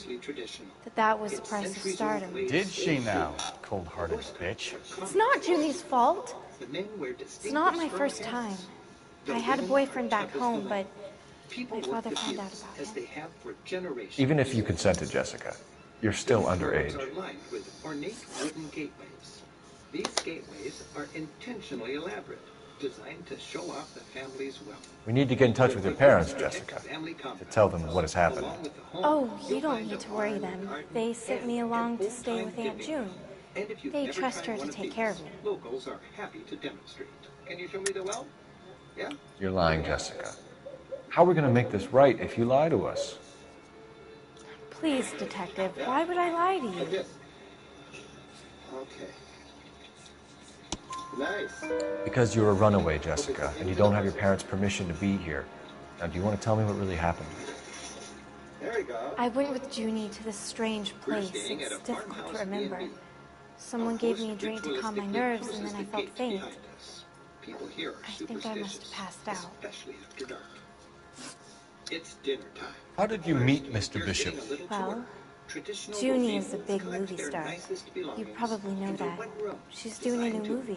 That was the price of stardom. Did she now, cold-hearted bitch? It's not Junie's fault. It's not my first time. I had a boyfriend back home, but my father found out about it. Even if you consented, Jessica, you're still underage. With ornate wooden gateways. These gateways are intentionally elaborate, designed to show off the family's wealth. We need to get in touch with your parents, Jessica, to tell them what has happened. Oh, you don't need to worry them. They sent me along to stay with Aunt June. They trust her to take care of me. Locals are happy to demonstrate. Can you show me the well? Yeah? You're lying, Jessica. How are we going to make this right if you lie to us? Please, detective, why would I lie to you? Okay. Nice. Because you're a runaway, Jessica, and you don't have your parents' permission to be here. Now, do you want to tell me what really happened? There you go. I went with Junie to this strange place. It's difficult to remember. Someone gave me a drink to calm my nerves, and then I felt faint. I think I must have passed out. Especially after dark. It's dinner time. How did you meet Mr. Bishop? Well, Junie is a big movie star. You probably know that. She's doing a new movie.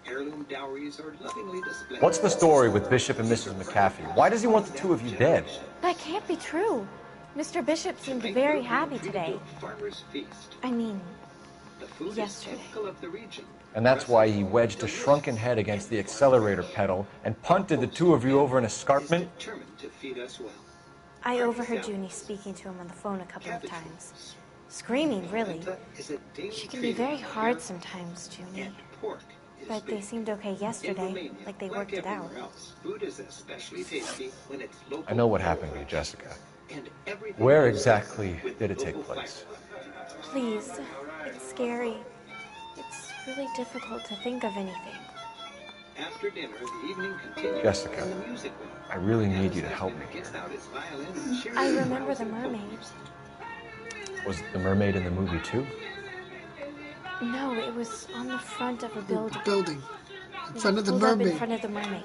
Heirloom dowries are lovingly displayed. What's the story with Bishop and Mrs. McAfee? Why does he want the two of you dead? That can't be true. Mr. Bishop seemed very happy today. I mean, yesterday. And that's why he wedged a shrunken head against the accelerator pedal and punted the two of you over an escarpment? I overheard Junie speaking to him on the phone a couple of times. Screaming, really. She can be very hard sometimes, Junie. But they seemed okay yesterday, like they worked it out. I know what happened to you, Jessica. Where exactly did it take place? Please, it's scary. It's really difficult to think of anything. After dinner, the evening continued. Jessica, I really need you to help me here. I remember the mermaid. Was the mermaid in the movie too? No, it was on the front of a building. In front of the Pulled up mermaid. in front of the mermaid.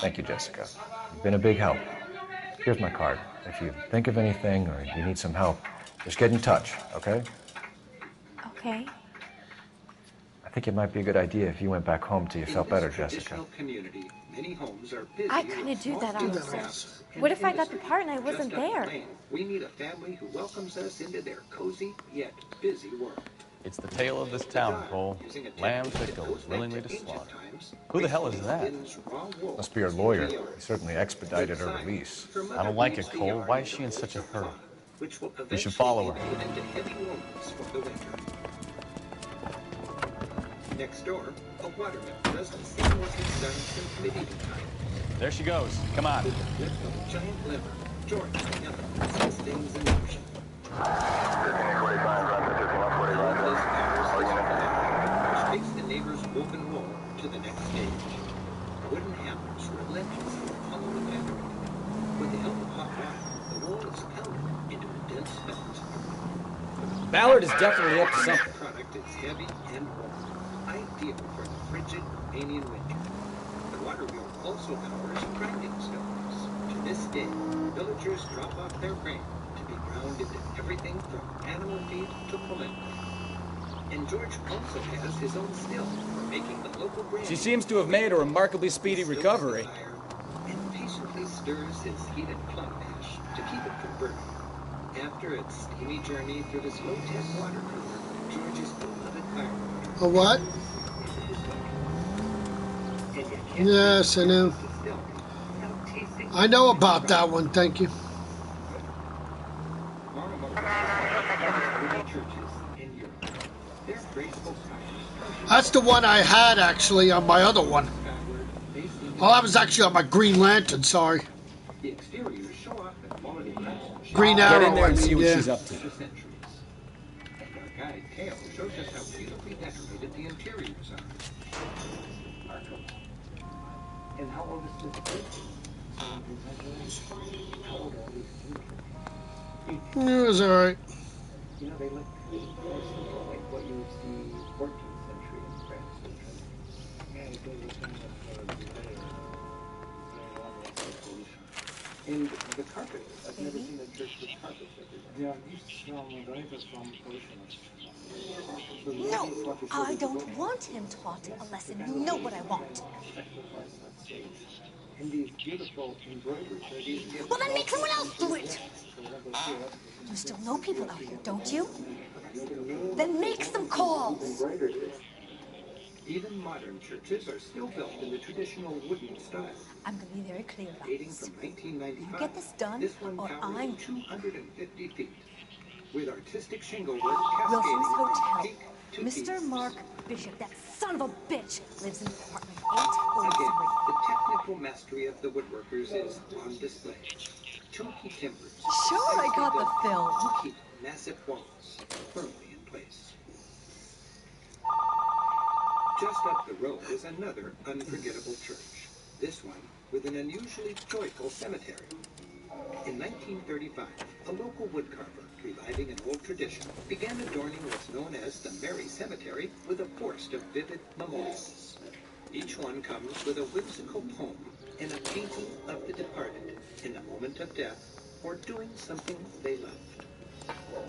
Thank you, Jessica. You've been a big help. Here's my card. If you think of anything or you need some help, just get in touch, okay? Okay. I think it might be a good idea if you went back home till you felt better, Jessica. I couldn't do that on my own. What if I got the part and I wasn't there? We need a family who welcomes us into their cozy yet busy world. It's the tale of this town, Cole. Lamb pickles willingly to slaughter. Who the hell is that? Must be her lawyer. He certainly expedited her release. I don't like it, Cole. Why is she in such a hurry? We should follow her. Next door, a watermill doesn't seem what it's done since medieval times. There she goes. Come on. With a giant liver, George sets things in motion. Which takes the neighbor's woven wool to the next stage. Wooden hammers relentlessly follow the fabric. With the help of hot water, the wool is pounded into a dense felt. Ballard is definitely up to something. The product is heavy and warm, ideal for the frigid Romanian winter. The water wheel also powers grinding stones. To this day, villagers drop off their grain to be ground into everything from animal feed to polenta. And George also has his own still for making the local brand. She seems to have made a remarkably speedy recovery. And patiently stirs his heated plum mash to keep it from burning. After its steamy journey through this low-tech water cooler, George's beloved firewater. A what? Yes, I know. I know about that one, thank you. That's the one I had, actually, on my other one. Oh, that was actually on my Green Lantern, sorry. Green Arrow, Get in there and see what she's up to. Guide Kale shows us how beautifully decorated the interiors are. And how old is this place? How old are these? It was alright. You know, they look more simple, like what you would see 14th century in France. Yeah, it does kind of delay. And the carpet, I've never seen a church with carpets everywhere. They are gifts from writers from parishioners. No, I don't want him taught a lesson. You know what I want. And these beautiful embroideries are these gifts. Well, then make someone else do it. You still know people out here, don't you? Then make some calls. Even modern churches are still built in the traditional wooden style. I'm going to be very clear about Dating this. from 1995. You get this done, this one or towers I'm 250 feet, with artistic shingle work Wilson's cascading from Hotel. peak to Mr. peak. Mark Bishop, that son of a bitch, lives in apartment Again, 803. the technical mastery of the woodworkers is on display. Chunky timbers. Sure, I got the film. Keep massive walls firmly in place. Just up the road is another unforgettable church. This one with an unusually joyful cemetery. In 1935, a local woodcarver, reviving an old tradition, began adorning what's known as the Mary Cemetery with a forest of vivid memorials. Each one comes with a whimsical poem and a painting of the departed in the moment of death or doing something they loved.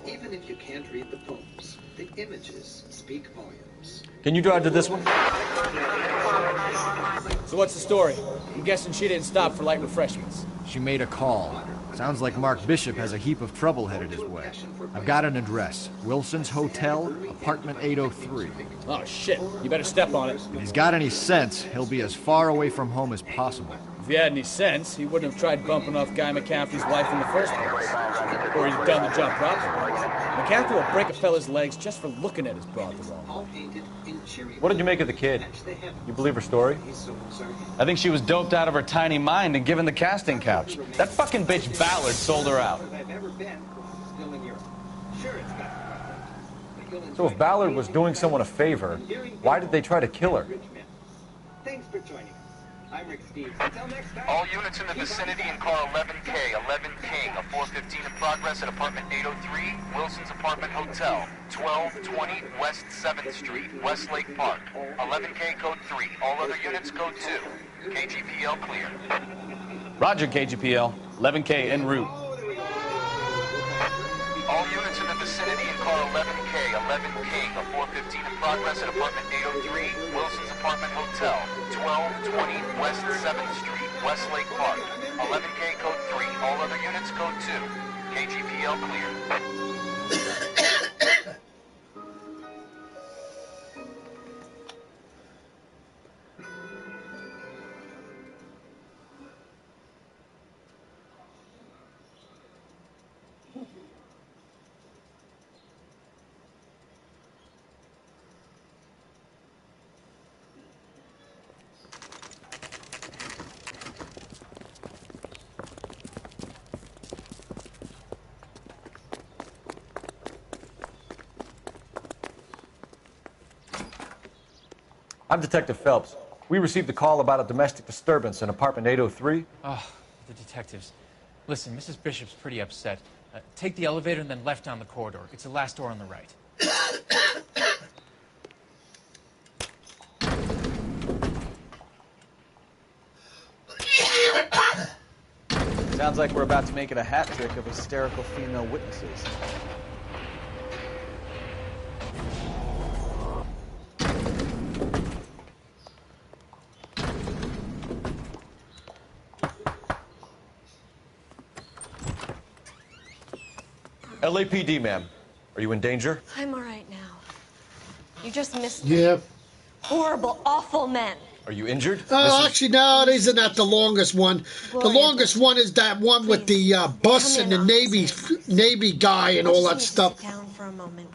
Even if you can't read the poems, the images speak volumes. Can you drive to this one? So what's the story? I'm guessing she didn't stop for light refreshments. She made a call. Sounds like Mark Bishop has a heap of trouble headed his way. I've got an address. Wilson's Hotel, apartment 803. Oh, shit. You better step on it. If he's got any sense, he'll be as far away from home as possible. If he had any sense, he wouldn't have tried bumping off Guy McCaffrey's wife in the first place. Or he'd done the job properly. McCaffrey will break a fella's legs just for looking at his broad the wrong way. What did you make of the kid? You believe her story? I think she was doped out of her tiny mind and given the casting couch. That fucking bitch Ballard sold her out. So if Ballard was doing someone a favor, why did they try to kill her? Thanks for joining us. I'm Rick Steves. Until next time. All units in the vicinity in car 11K, 11 King, a 415 in progress at apartment 803, Wilson's Apartment Hotel, 1220 West 7th Street, Westlake Park. 11K code 3, all other units code 2. KGPL clear. Roger, KGPL. 11K en route. All units in the vicinity in car 11K, 11 King, a 415 in progress at apartment 803, Wilson's Apartment Hotel, 1220 West 7th Street, Westlake Park. 11K code 3, all other units code 2. KGPL clear. I'm Detective Phelps. We received a call about a domestic disturbance in apartment 803. Oh, the detectives. Listen, Mrs. Bishop's pretty upset. Take the elevator and then left down the corridor. It's the last door on the right. Is Sounds like we're about to make it a hat trick of hysterical female witnesses. LAPD, ma'am. Are you in danger? I'm all right now. You just missed Yeah. horrible, awful men. Are you injured? Oh, actually, no, isn't that the longest one? The longest one is that one with the bus and the Navy guy and all that stuff. Sit down for a moment.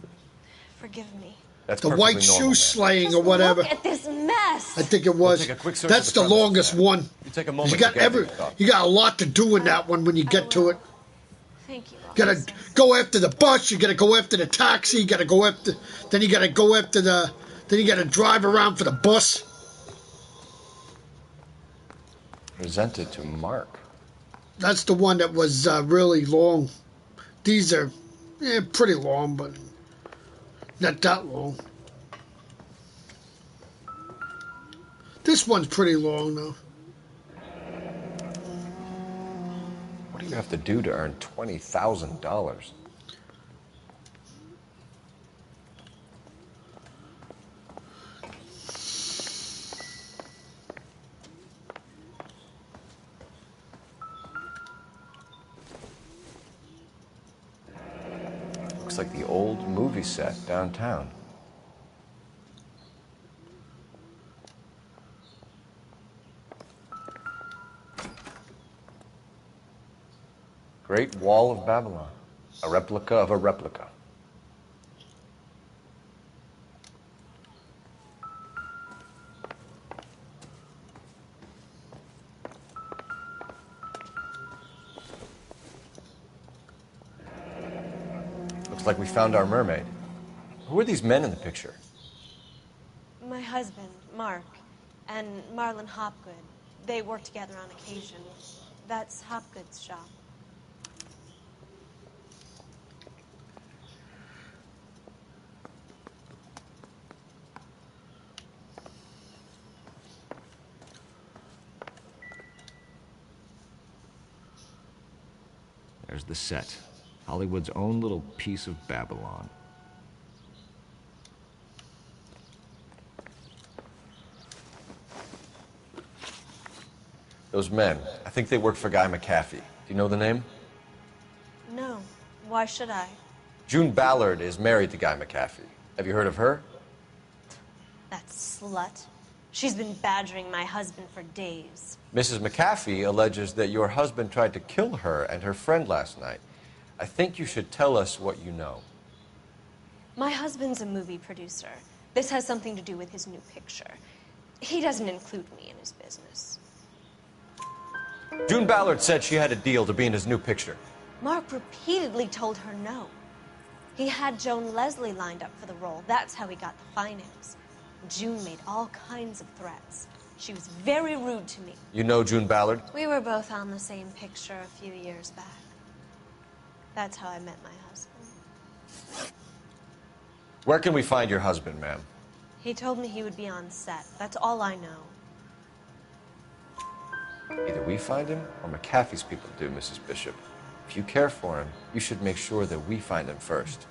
Forgive me. That's The perfectly white normal, shoe ma'am. slaying or whatever. Look at this mess. I think it We'll was. take a quick search That's of the the premises, longest ma'am. one. You take a moment You got to gather your thoughts. you got a lot to do in that one when you get to it. Thank you. You gotta go after the bus. You gotta go after the taxi. You gotta go after. Then you gotta go after the. Then you gotta drive around for the bus. Presented to Mark. That's the one that was really long. These are pretty long, but not that long. This one's pretty long, though. What do you have to do to earn $20,000? Looks like the old movie set downtown. Great Wall of Babylon, a replica of a replica. Looks like we found our mermaid. Who are these men in the picture? My husband, Mark, and Marlon Hopgood. They work together on occasion. That's Hopgood's shop. There's the set. Hollywood's own little piece of Babylon. Those men, I think they work for Guy McAfee. Do you know the name? No. Why should I? June Ballard is married to Guy McAfee. Have you heard of her? That slut. She's been badgering my husband for days. Mrs. McAfee alleges that your husband tried to kill her and her friend last night. I think you should tell us what you know. My husband's a movie producer. This has something to do with his new picture. He doesn't include me in his business. June Ballard said she had a deal to be in his new picture. Mark repeatedly told her no. He had Joan Leslie lined up for the role. That's how he got the finance. June made all kinds of threats. She was very rude to me. You know June Ballard? We were both on the same picture a few years back. That's how I met my husband. Where can we find your husband, ma'am? He told me he would be on set. That's all I know. Either we find him or McAfee's people do, Mrs. Bishop. If you care for him, you should make sure that we find him first.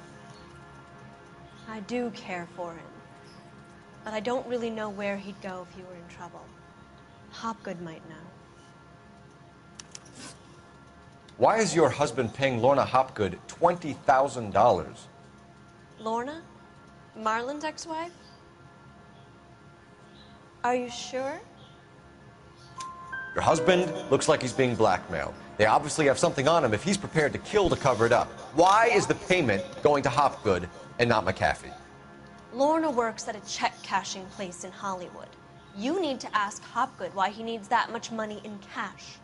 I do care for him. But I don't really know where he'd go if he were in trouble. Hopgood might know. Why is your husband paying Lorna Hopgood $20,000? Lorna? Marlon's ex-wife? Are you sure? Your husband looks like he's being blackmailed. They obviously have something on him if he's prepared to kill to cover it up. Why is the payment going to Hopgood and not McAfee? Lorna works at a check-cashing place in Hollywood. You need to ask Hopgood why he needs that much money in cash.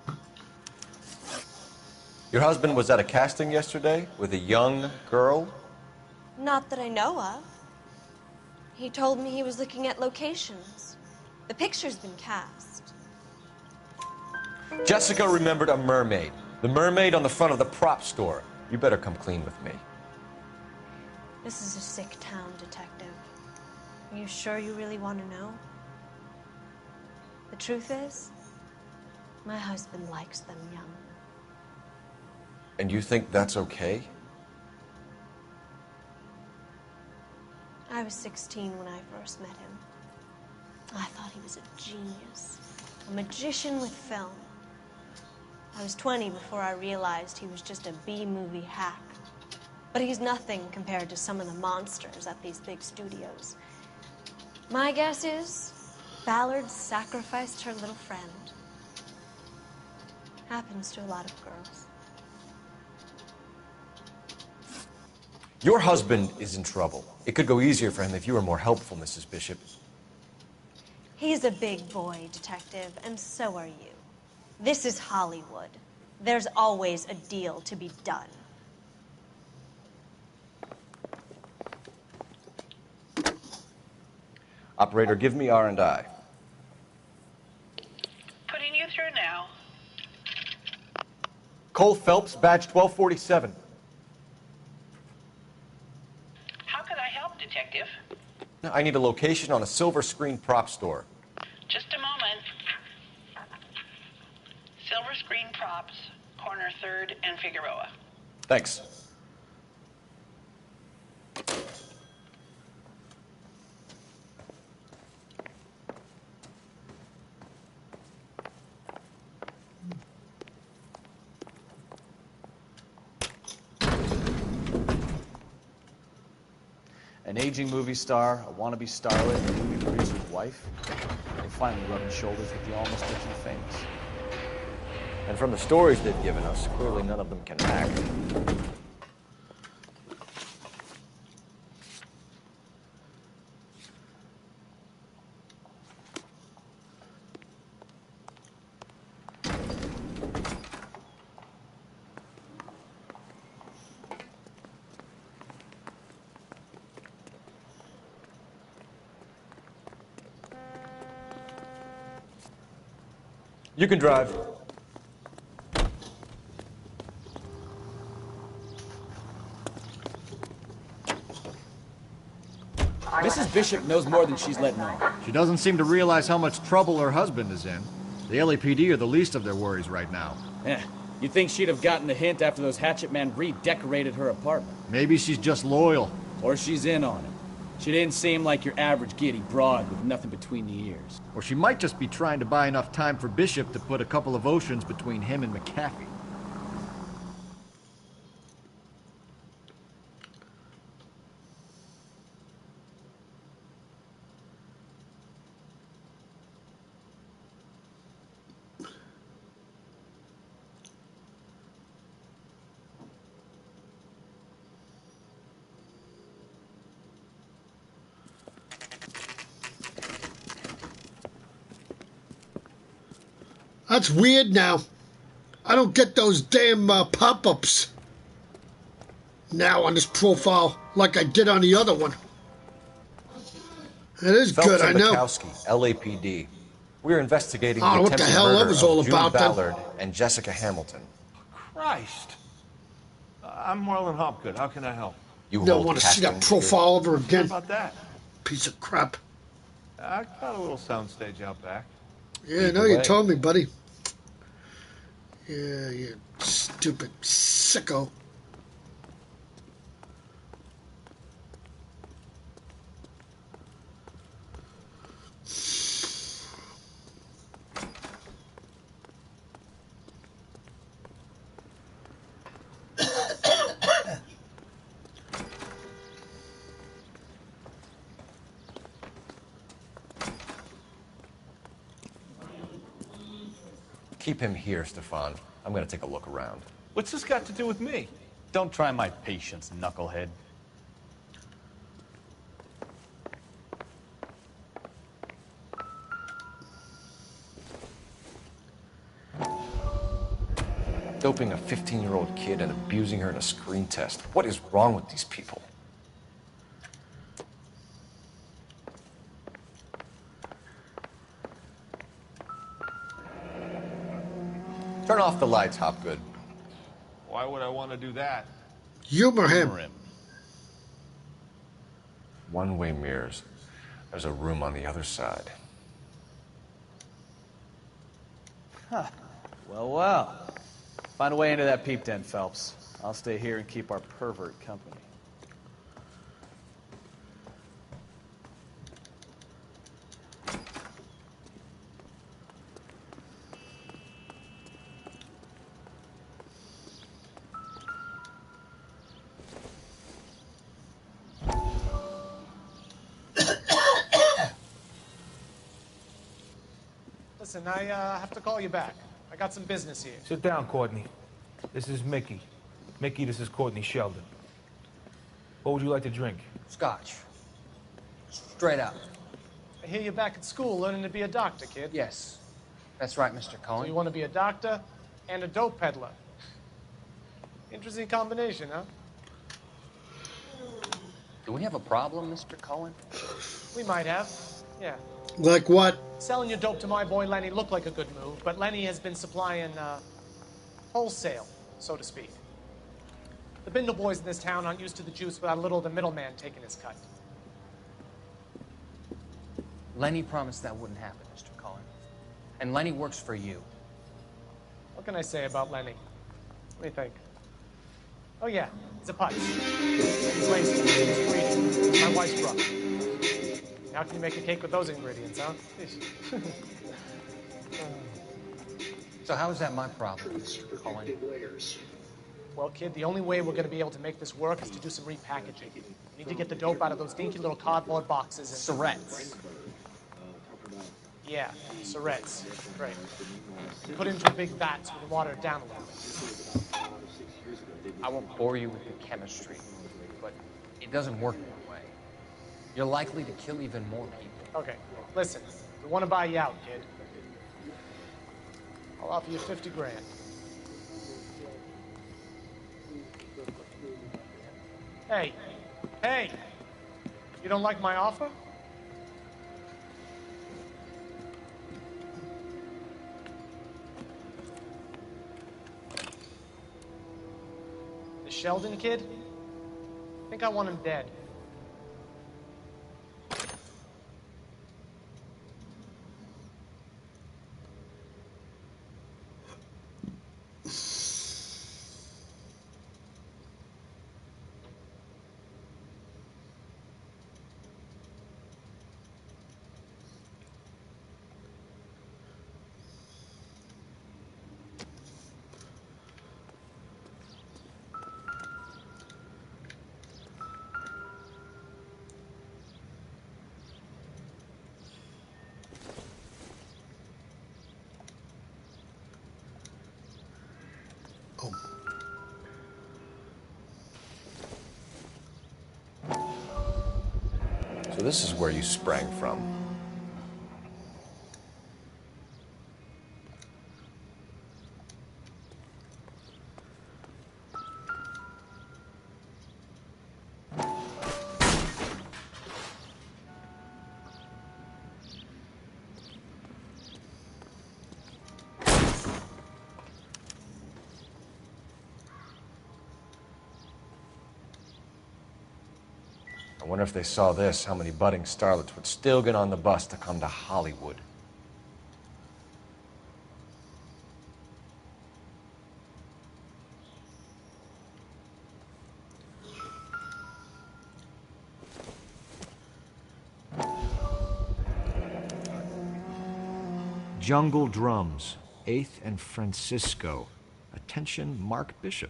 Your husband was at a casting yesterday with a young girl? Not that I know of. He told me he was looking at locations. The picture's been cast. Jessica remembered a mermaid. The mermaid on the front of the prop store. You better come clean with me. This is a sick town, Detective. Are you sure you really want to know? The truth is, my husband likes them young. And you think that's okay? I was 16 when I first met him. I thought he was a genius, a magician with film. I was 20 before I realized he was just a B-movie hack. But he's nothing compared to some of the monsters at these big studios. My guess is Ballard sacrificed her little friend. Happens to a lot of girls. Your husband is in trouble. It could go easier for him if you were more helpful, Mrs. Bishop. He's a big boy, Detective, and so are you. This is Hollywood. There's always a deal to be done. Operator, give me R&I. Putting you through now. Cole Phelps, badge 1247. How can I help, Detective? I need a location on a silver screen prop store. Just a moment. Silver Screen Props, corner 3rd and Figueroa. Thanks. An aging movie star, a wannabe starlet, and a movie producer's wife. They finally rubbing shoulders with the almost rich and famous. And from the stories they've given us, clearly none of them can act. You can drive. Mrs. Bishop knows more than she's letting on. She doesn't seem to realize how much trouble her husband is in. The LAPD are the least of their worries right now. You'd think she'd have gotten the hint after those hatchet men redecorated her apartment. Maybe she's just loyal. Or she's in on it. She didn't seem like your average giddy broad with nothing between the ears. Or she might just be trying to buy enough time for Bishop to put a couple of oceans between him and McAfee. That's weird now. I don't get those damn pop-ups now on this profile like I did on the other one. It is Phelps good, I and know. Bukowski, LAPD. We're investigating I don't the know what the attempted hell that murder was all of June about then. Ballard and Jessica Hamilton. Christ. I'm Marlon Hopgood. How can I help? You don't want to see that profile ever again. How about that? Piece of crap. I got a little soundstage out back. Yeah, I know you told me, buddy. Yeah, you stupid sicko. Keep him here, Stefan. I'm going to take a look around. What's this got to do with me? Don't try my patience, knucklehead. Doping a 15-year-old kid and abusing her in a screen test. What is wrong with these people? Turn off the lights, Hopgood. Why would I want to do that? Humor him. One-way mirrors. There's a room on the other side. Huh. Well, well. Find a way into that peep den, Phelps. I'll stay here and keep our pervert company. Listen, I have to call you back. I got some business here. Sit down, Courtney. This is Mickey. Mickey, this is Courtney Sheldon. What would you like to drink? Scotch. Straight up. I hear you're back at school learning to be a doctor, kid. Yes. That's right, Mr. Cohen. So you want to be a doctor and a dope peddler. Interesting combination, huh? Do we have a problem, Mr. Cohen? We might have. Yeah. Like what? Selling your dope to my boy Lenny looked like a good move, but Lenny has been supplying, wholesale, so to speak. The Bindle boys in this town aren't used to the juice without a little of the middleman taking his cut. Lenny promised that wouldn't happen, Mr. Cohen. And Lenny works for you. What can I say about Lenny? What do you think? Oh yeah, he's a putz. He's lazy, he's greedy, my wife's rough. How can you make a cake with those ingredients, huh? So how is that my problem, Mr. Cohen? Well, kid, the only way we're going to be able to make this work is to do some repackaging. We need to get the dope out of those dinky little cardboard boxes and... Syrettes. Yeah, syrettes. Right. Put into big vats and water it down a little bit. I won't bore you with the chemistry, but it doesn't work that way. You're likely to kill even more people. Okay, listen. We want to buy you out, kid. I'll offer you 50 grand. Hey, hey! You don't like my offer? The Sheldon kid? I think I want him dead. So this is where you sprang from. I wonder if they saw this, how many budding starlets would still get on the bus to come to Hollywood. Jungle Drums, 8th and Francisco. Attention, Mark Bishop.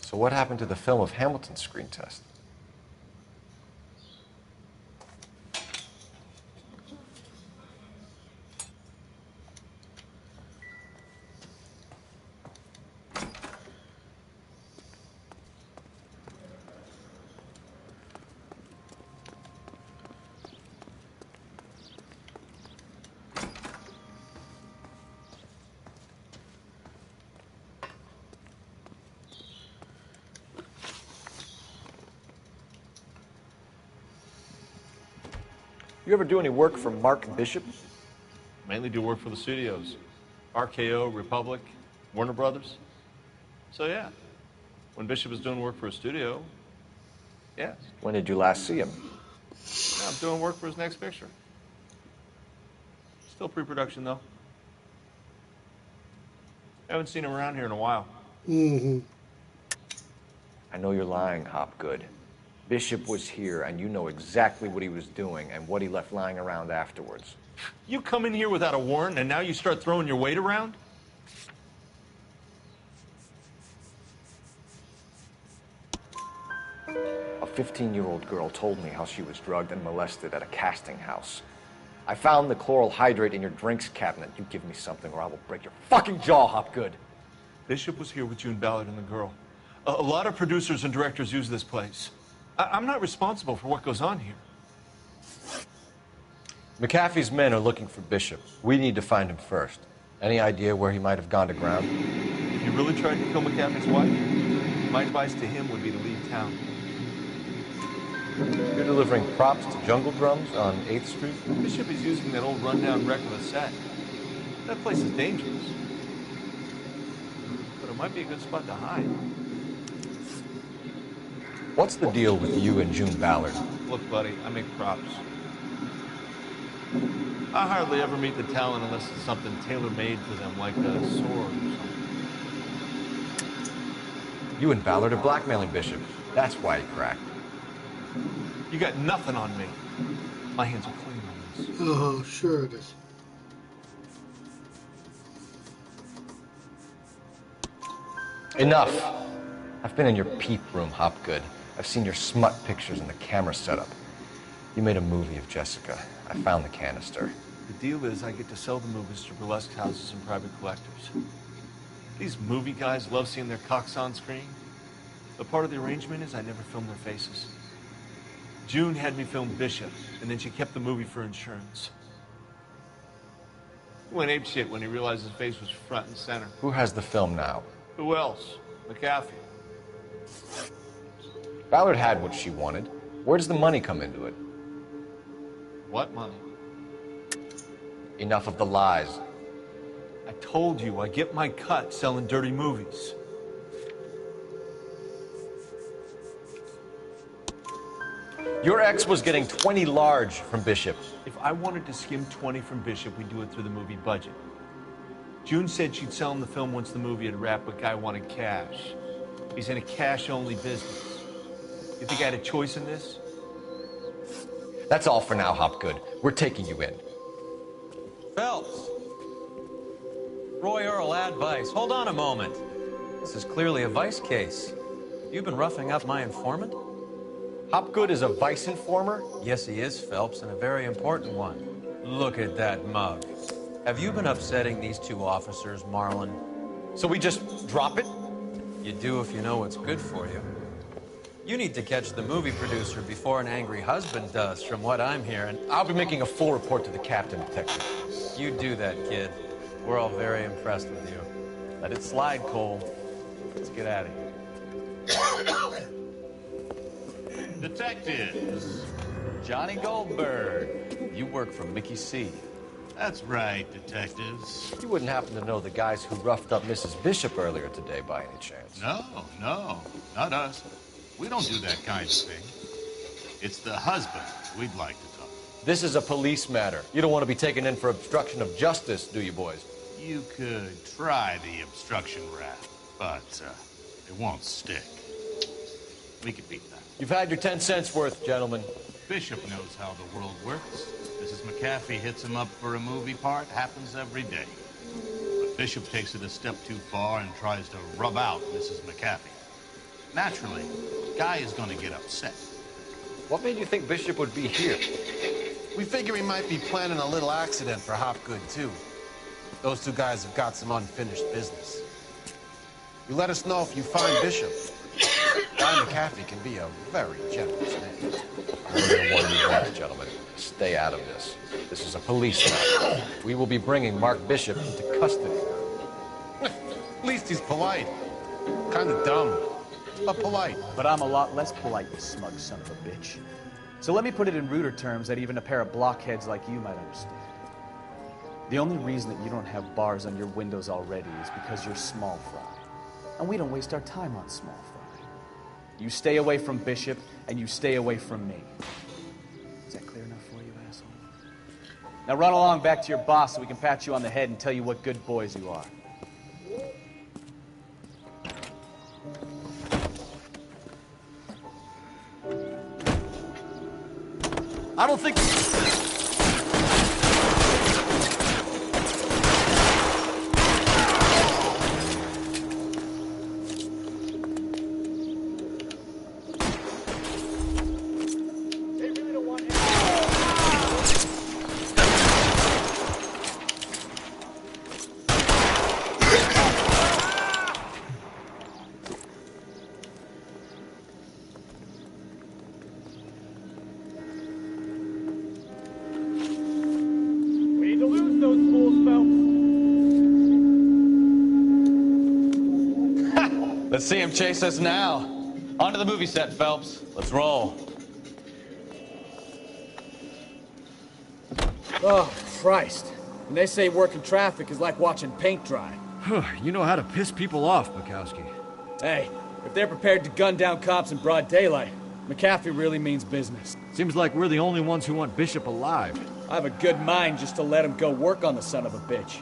So what happened to the film of Hamilton's screen test? You ever do any work for Mark Bishop? Mainly do work for the studios. RKO, Republic, Warner Brothers. So yeah, when Bishop was doing work for a studio, yes. When did you last see him? Now I'm doing work for his next picture. Still pre-production, though. Haven't seen him around here in a while. Mm-hmm. I know you're lying, Hopgood. Bishop was here, and you know exactly what he was doing and what he left lying around afterwards. You come in here without a warrant, and now you start throwing your weight around? A 15-year-old girl told me how she was drugged and molested at a casting house. I found the chloral hydrate in your drinks cabinet. You give me something or I will break your fucking jaw, Hopgood. Bishop was here with June Ballard and the girl. A lot of producers and directors use this place. I'm not responsible for what goes on here. McAfee's men are looking for Bishop. We need to find him first. Any idea where he might have gone to ground? If you really tried to kill McAfee's wife, my advice to him would be to leave town. You're delivering props to Jungle Drums on 8th Street? Bishop is using that old rundown wreck of a set. That place is dangerous. But it might be a good spot to hide. What's the deal with you and June Ballard? Look, buddy, I make props. I hardly ever meet the talent unless it's something tailor-made for them, like a sword or something. You and Ballard are blackmailing Bishop. That's why he cracked. You got nothing on me. My hands are clean on this. Oh, sure it is. Enough. I've been in your peep room, Hopgood. I've seen your smut pictures and the camera setup. You made a movie of Jessica. I found the canister. The deal is I get to sell the movies to burlesque houses and private collectors. These movie guys love seeing their cocks on screen. But part of the arrangement is I never film their faces. June had me film Bishop, and then she kept the movie for insurance. He went apeshit when he realized his face was front and center. Who has the film now? Who else? McAfee. Ballard had what she wanted. Where does the money come into it? What money? Enough of the lies. I told you, I get my cut selling dirty movies. Your ex was getting 20 large from Bishop. If I wanted to skim 20 from Bishop, we'd do it through the movie budget. June said she'd sell him the film once the movie had wrapped, but Guy wanted cash. He's in a cash-only business. You think I had a choice in this? That's all for now, Hopgood. We're taking you in. Phelps! Roy Earl, advice. Hold on a moment. This is clearly a vice case. You've been roughing up my informant? Hopgood is a vice informer? Yes, he is, Phelps, and a very important one. Look at that mug. Have you been upsetting these two officers, Marlon? So we just drop it? You do if you know what's good for you. You need to catch the movie producer before an angry husband does, from what I'm hearing. I'll be making a full report to the captain, Detective. You do that, kid. We're all very impressed with you. Let it slide, Cole. Let's get out of here. Detectives. Johnny Goldberg. You work for Mickey C. That's right, detectives. You wouldn't happen to know the guys who roughed up Mrs. Bishop earlier today by any chance? No, not us. We don't do that kind of thing. It's the husband we'd like to talk to. This is a police matter. You don't want to be taken in for obstruction of justice, do you, boys? You could try the obstruction rap, but it won't stick. We could beat that. You've had your 10 cents worth, gentlemen. Bishop knows how the world works. Mrs. McAfee hits him up for a movie part. Happens every day. But Bishop takes it a step too far and tries to rub out Mrs. McAfee. Naturally, Guy is going to get upset. What made you think Bishop would be here? We figure he might be planning a little accident for Hopgood, too. Those two guys have got some unfinished business. You let us know if you find Bishop. Guy McAfee can be a very generous man. I'm going to warn you once, gentlemen. Stay out of this. This is a police matter. We will be bringing Mark Bishop into custody. At least he's polite. Kind of dumb, but polite. But I'm a lot less polite, you smug son of a bitch. So let me put it in ruder terms that even a pair of blockheads like you might understand. The only reason that you don't have bars on your windows already is because you're small fry. and we don't waste our time on small fry. You stay away from Bishop, and you stay away from me. Is that clear enough for you, asshole? Now run along back to your boss so we can pat you on the head and tell you what good boys you are. I don't think... Let's see him chase us now. Onto the movie set, Phelps. Let's roll. Oh, Christ. When they say working traffic is like watching paint dry. You know how to piss people off, Bukowski. Hey, if they're prepared to gun down cops in broad daylight, McAfee really means business. Seems like we're the only ones who want Bishop alive. I have a good mind just to let him go work on the son of a bitch.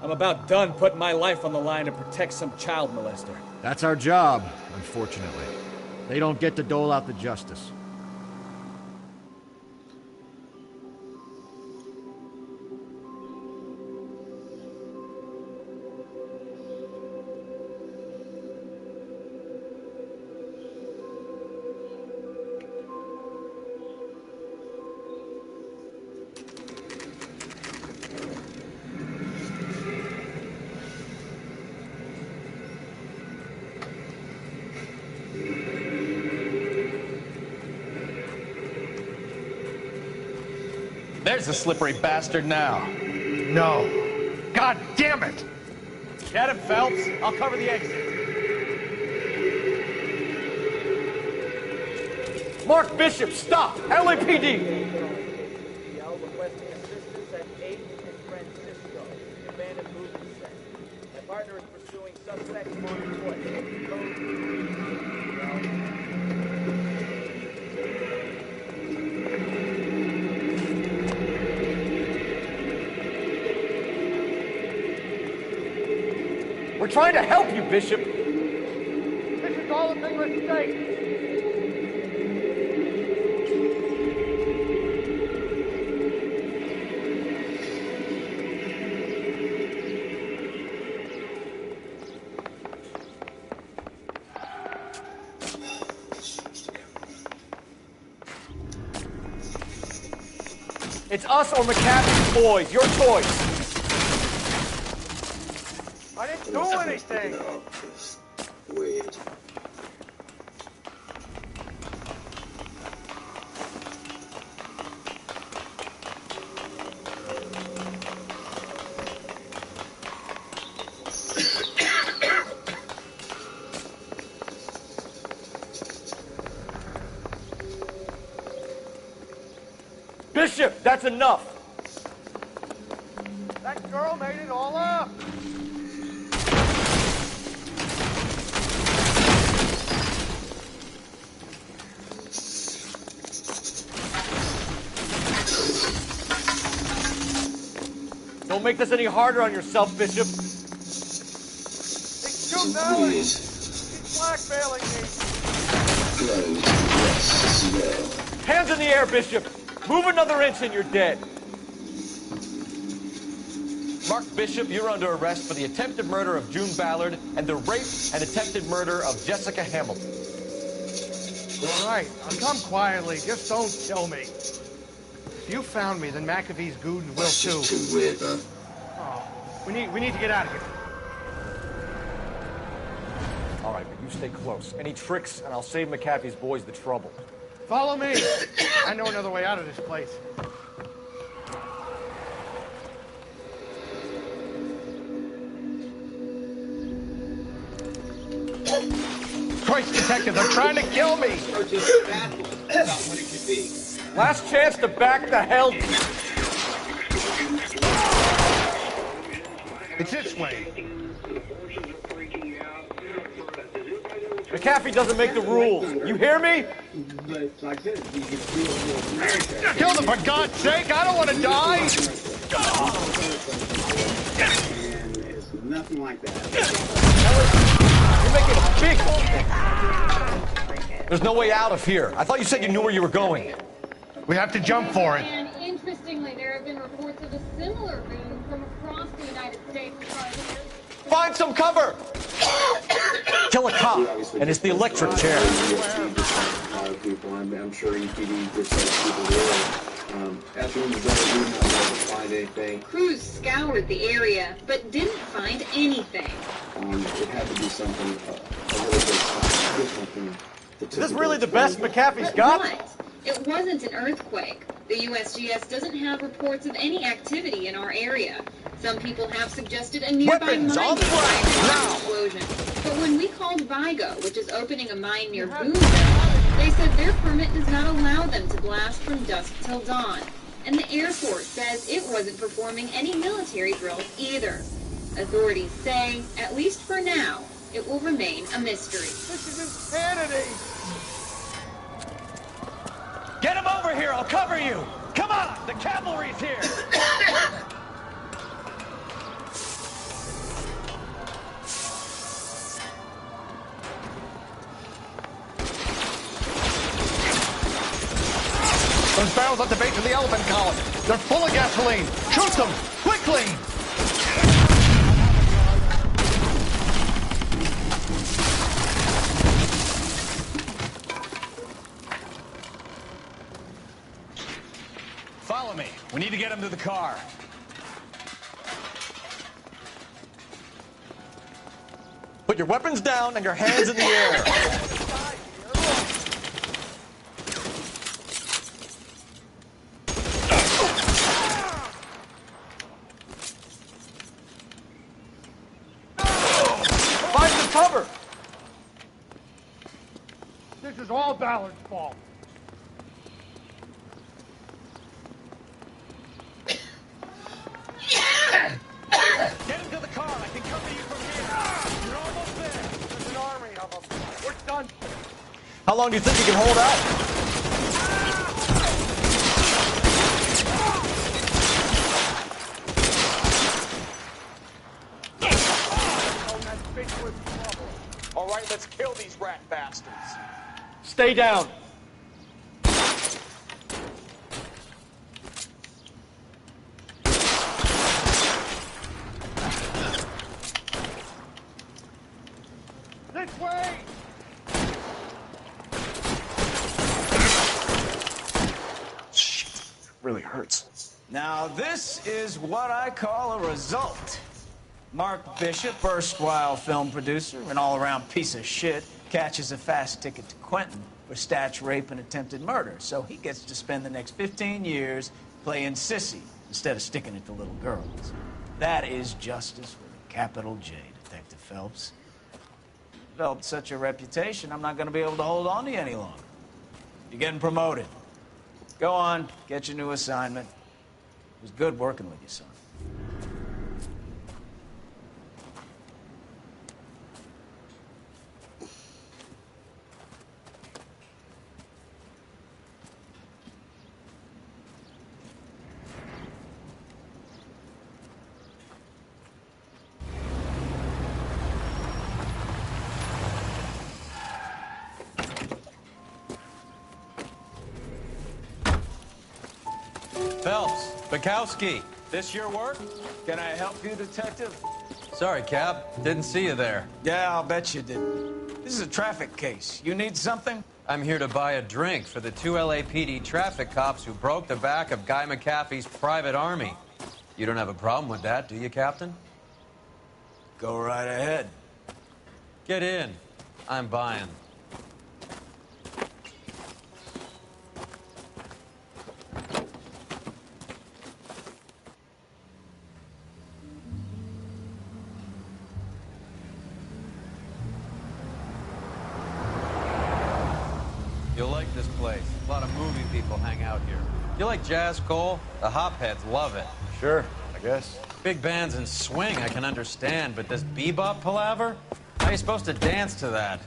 I'm about done putting my life on the line to protect some child molester. That's our job, unfortunately. They don't get to dole out the justice. There's the slippery bastard now. No. God damn it! Get him, Phelps. I'll cover the exit. Mark Bishop, stop! LAPD! Requesting assistance at 8 in Francisco, the abandoned movie set. My partner is pursuing suspects on foot. We're trying to help you, Bishop! This is all a big mistake! It's us or McAfee's boys. Your choice. I didn't do anything! Wait. Bishop, that's enough. That girl made it all up! Don't make this any harder on yourself, Bishop. It's too valid! He's blackmailing me! Hands in the air, Bishop. Move another inch and you're dead. Mark Bishop, you're under arrest for the attempted murder of June Ballard and the rape and attempted murder of Jessica Hamilton. All right, I'll come quietly. Just don't kill me. If you found me, then McAfee's goons will too. Too weird, huh? Oh, we need to get out of here. All right, but you stay close. Any tricks, and I'll save McAfee's boys the trouble. Follow me. I know another way out of this place. Christ, detective, they're trying to kill me! Last chance to back the hell. It's this way. McAfee doesn't make the rules. You hear me? Kill them, for God's sake! I don't want to die! It's nothing like that. You're making a big... There's no way out of here. I thought you said you knew where you were going. We have to jump for it. And interestingly, there have been reports of a similar boom from across the United States. Find some cover! Kill a cop, and it's the electric chair. People, I'm sure EPD just has people there. After the didn't find anything. Crews scoured the area, but didn't find anything. It had to be something a little bit different from the Is this really the best McAfee's got? But it wasn't an earthquake. The USGS doesn't have reports of any activity in our area. Some people have suggested a nearby mine explosion. But when we called Vigo, which is opening a mine near Boonville, they said their permit does not allow them to blast from dusk till dawn. And the Air Force says it wasn't performing any military drills either. Authorities say, at least for now, it will remain a mystery. This is insanity! Get him over here, I'll cover you! Come on, the cavalry's here! Those barrels at the base of the elephant column. They're full of gasoline. Shoot them! Quickly! Follow me. We need to get him to the car. Put your weapons down and your hands in the air. Find some cover. This is all Ballard's fault. Get him to the car. I can cover you from here. You're almost there. There's an army of them. We're done. How long do you think you can hold out? All right, let's kill these rat bastards. Stay down. This way! Shit, really hurts. Now, this is what I call a result. Mark Bishop, erstwhile film producer and all-around piece of shit, catches a fast ticket to Quentin for statch, rape, and attempted murder. So he gets to spend the next 15 years playing sissy instead of sticking it to little girls. That is justice with a capital J, Detective Phelps. Developed such a reputation, I'm not going to be able to hold on to you any longer. You're getting promoted. Go on, get your new assignment. It was good working with you, son. Phelps, Bukowski, this your work? Can I help you, Detective? Sorry, Cap. Didn't see you there. Yeah, I'll bet you didn't. This is a traffic case. You need something? I'm here to buy a drink for the 2 LAPD traffic cops who broke the back of Guy McAfee's private army. You don't have a problem with that, do you, Captain? Go right ahead. Get in. I'm buying. You'll like this place. A lot of movie people hang out here. You like jazz, Cole? The hopheads love it. Sure, I guess. Big bands and swing I can understand, but this bebop palaver? How are you supposed to dance to that?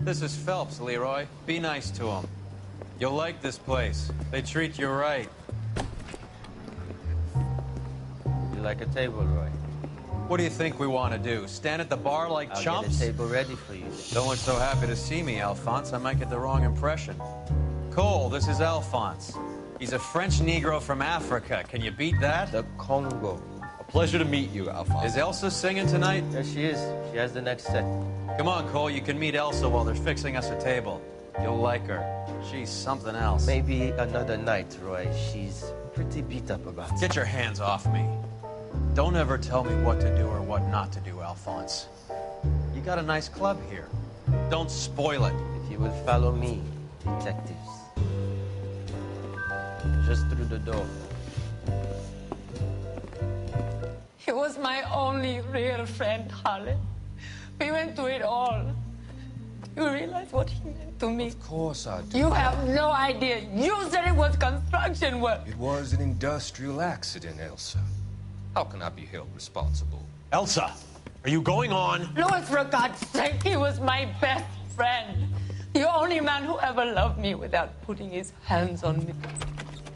This is Phelps, Leroy. Be nice to him. You'll like this place. They treat you right. You like a table, Roy? What do you think we want to do? Stand at the bar like I'll chumps? get a table ready for you. Don't look so happy to see me, Alphonse. I might get the wrong impression. Cole, this is Alphonse. He's a French Negro from Africa. Can you beat that? The Congo. A pleasure to meet you, Alphonse. Is Elsa singing tonight? Yes, she is. She has the next set. Come on, Cole. You can meet Elsa while they're fixing us a table. You'll like her. She's something else. Maybe another night, Roy. She's pretty beat up about it. Get your hands off me. Don't ever tell me what to do or what not to do, Alphonse. You got a nice club here. Don't spoil it. If you will follow me, detectives. Just through the door. He was my only real friend, Harlan. We went through it all. You realize what he meant to me? Of course I do. You have no idea. You said it was construction work. It was an industrial accident, Elsa. How can I be held responsible? Elsa, are you going on? Louis, for God's sake, he was my best friend. The only man who ever loved me without putting his hands on me.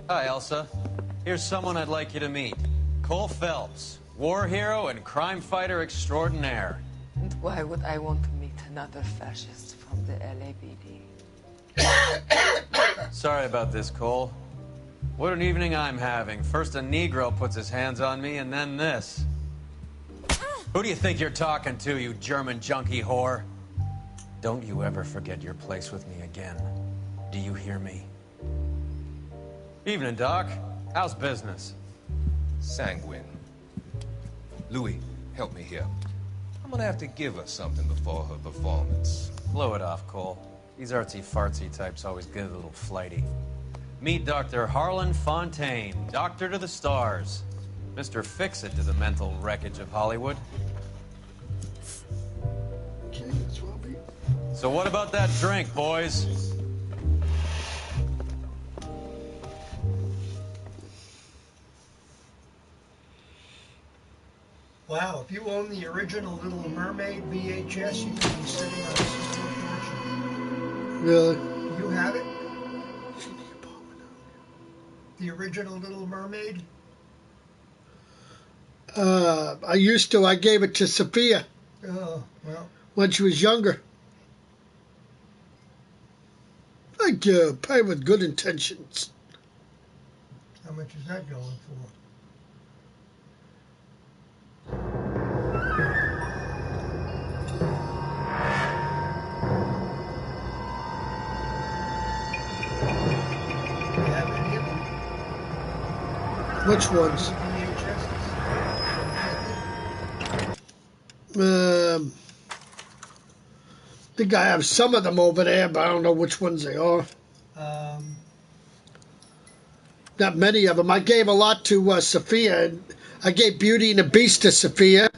Hi, Elsa. Here's someone I'd like you to meet. Cole Phelps, war hero and crime fighter extraordinaire. And why would I want to meet another fascist from the LAPD? Sorry about this, Cole. What an evening I'm having. First a Negro puts his hands on me, and then this. Who do you think you're talking to, you German junkie whore? Don't you ever forget your place with me again. Do you hear me? Evening, Doc. How's business? Sanguine. Louis, help me here. I'm gonna have to give her something before her performance. Blow it off, Cole. These artsy-fartsy types always get a little flighty. Meet Dr. Harlan Fontaine, doctor to the stars. Mr. Fix-It to the mental wreckage of Hollywood. So what about that drink, boys? Wow, if you own the original Little Mermaid VHS, you could be sitting on a system fortune. Really? You have it? The original Little Mermaid? I used to. I gave it to Sophia. Oh, well. When she was younger. Thank you. Pay with good intentions. How much is that going for? Which ones? I think I have some of them over there, but I don't know which ones they are. Not many of them. I gave a lot to Sophia. I gave Beauty and the Beast to Sophia.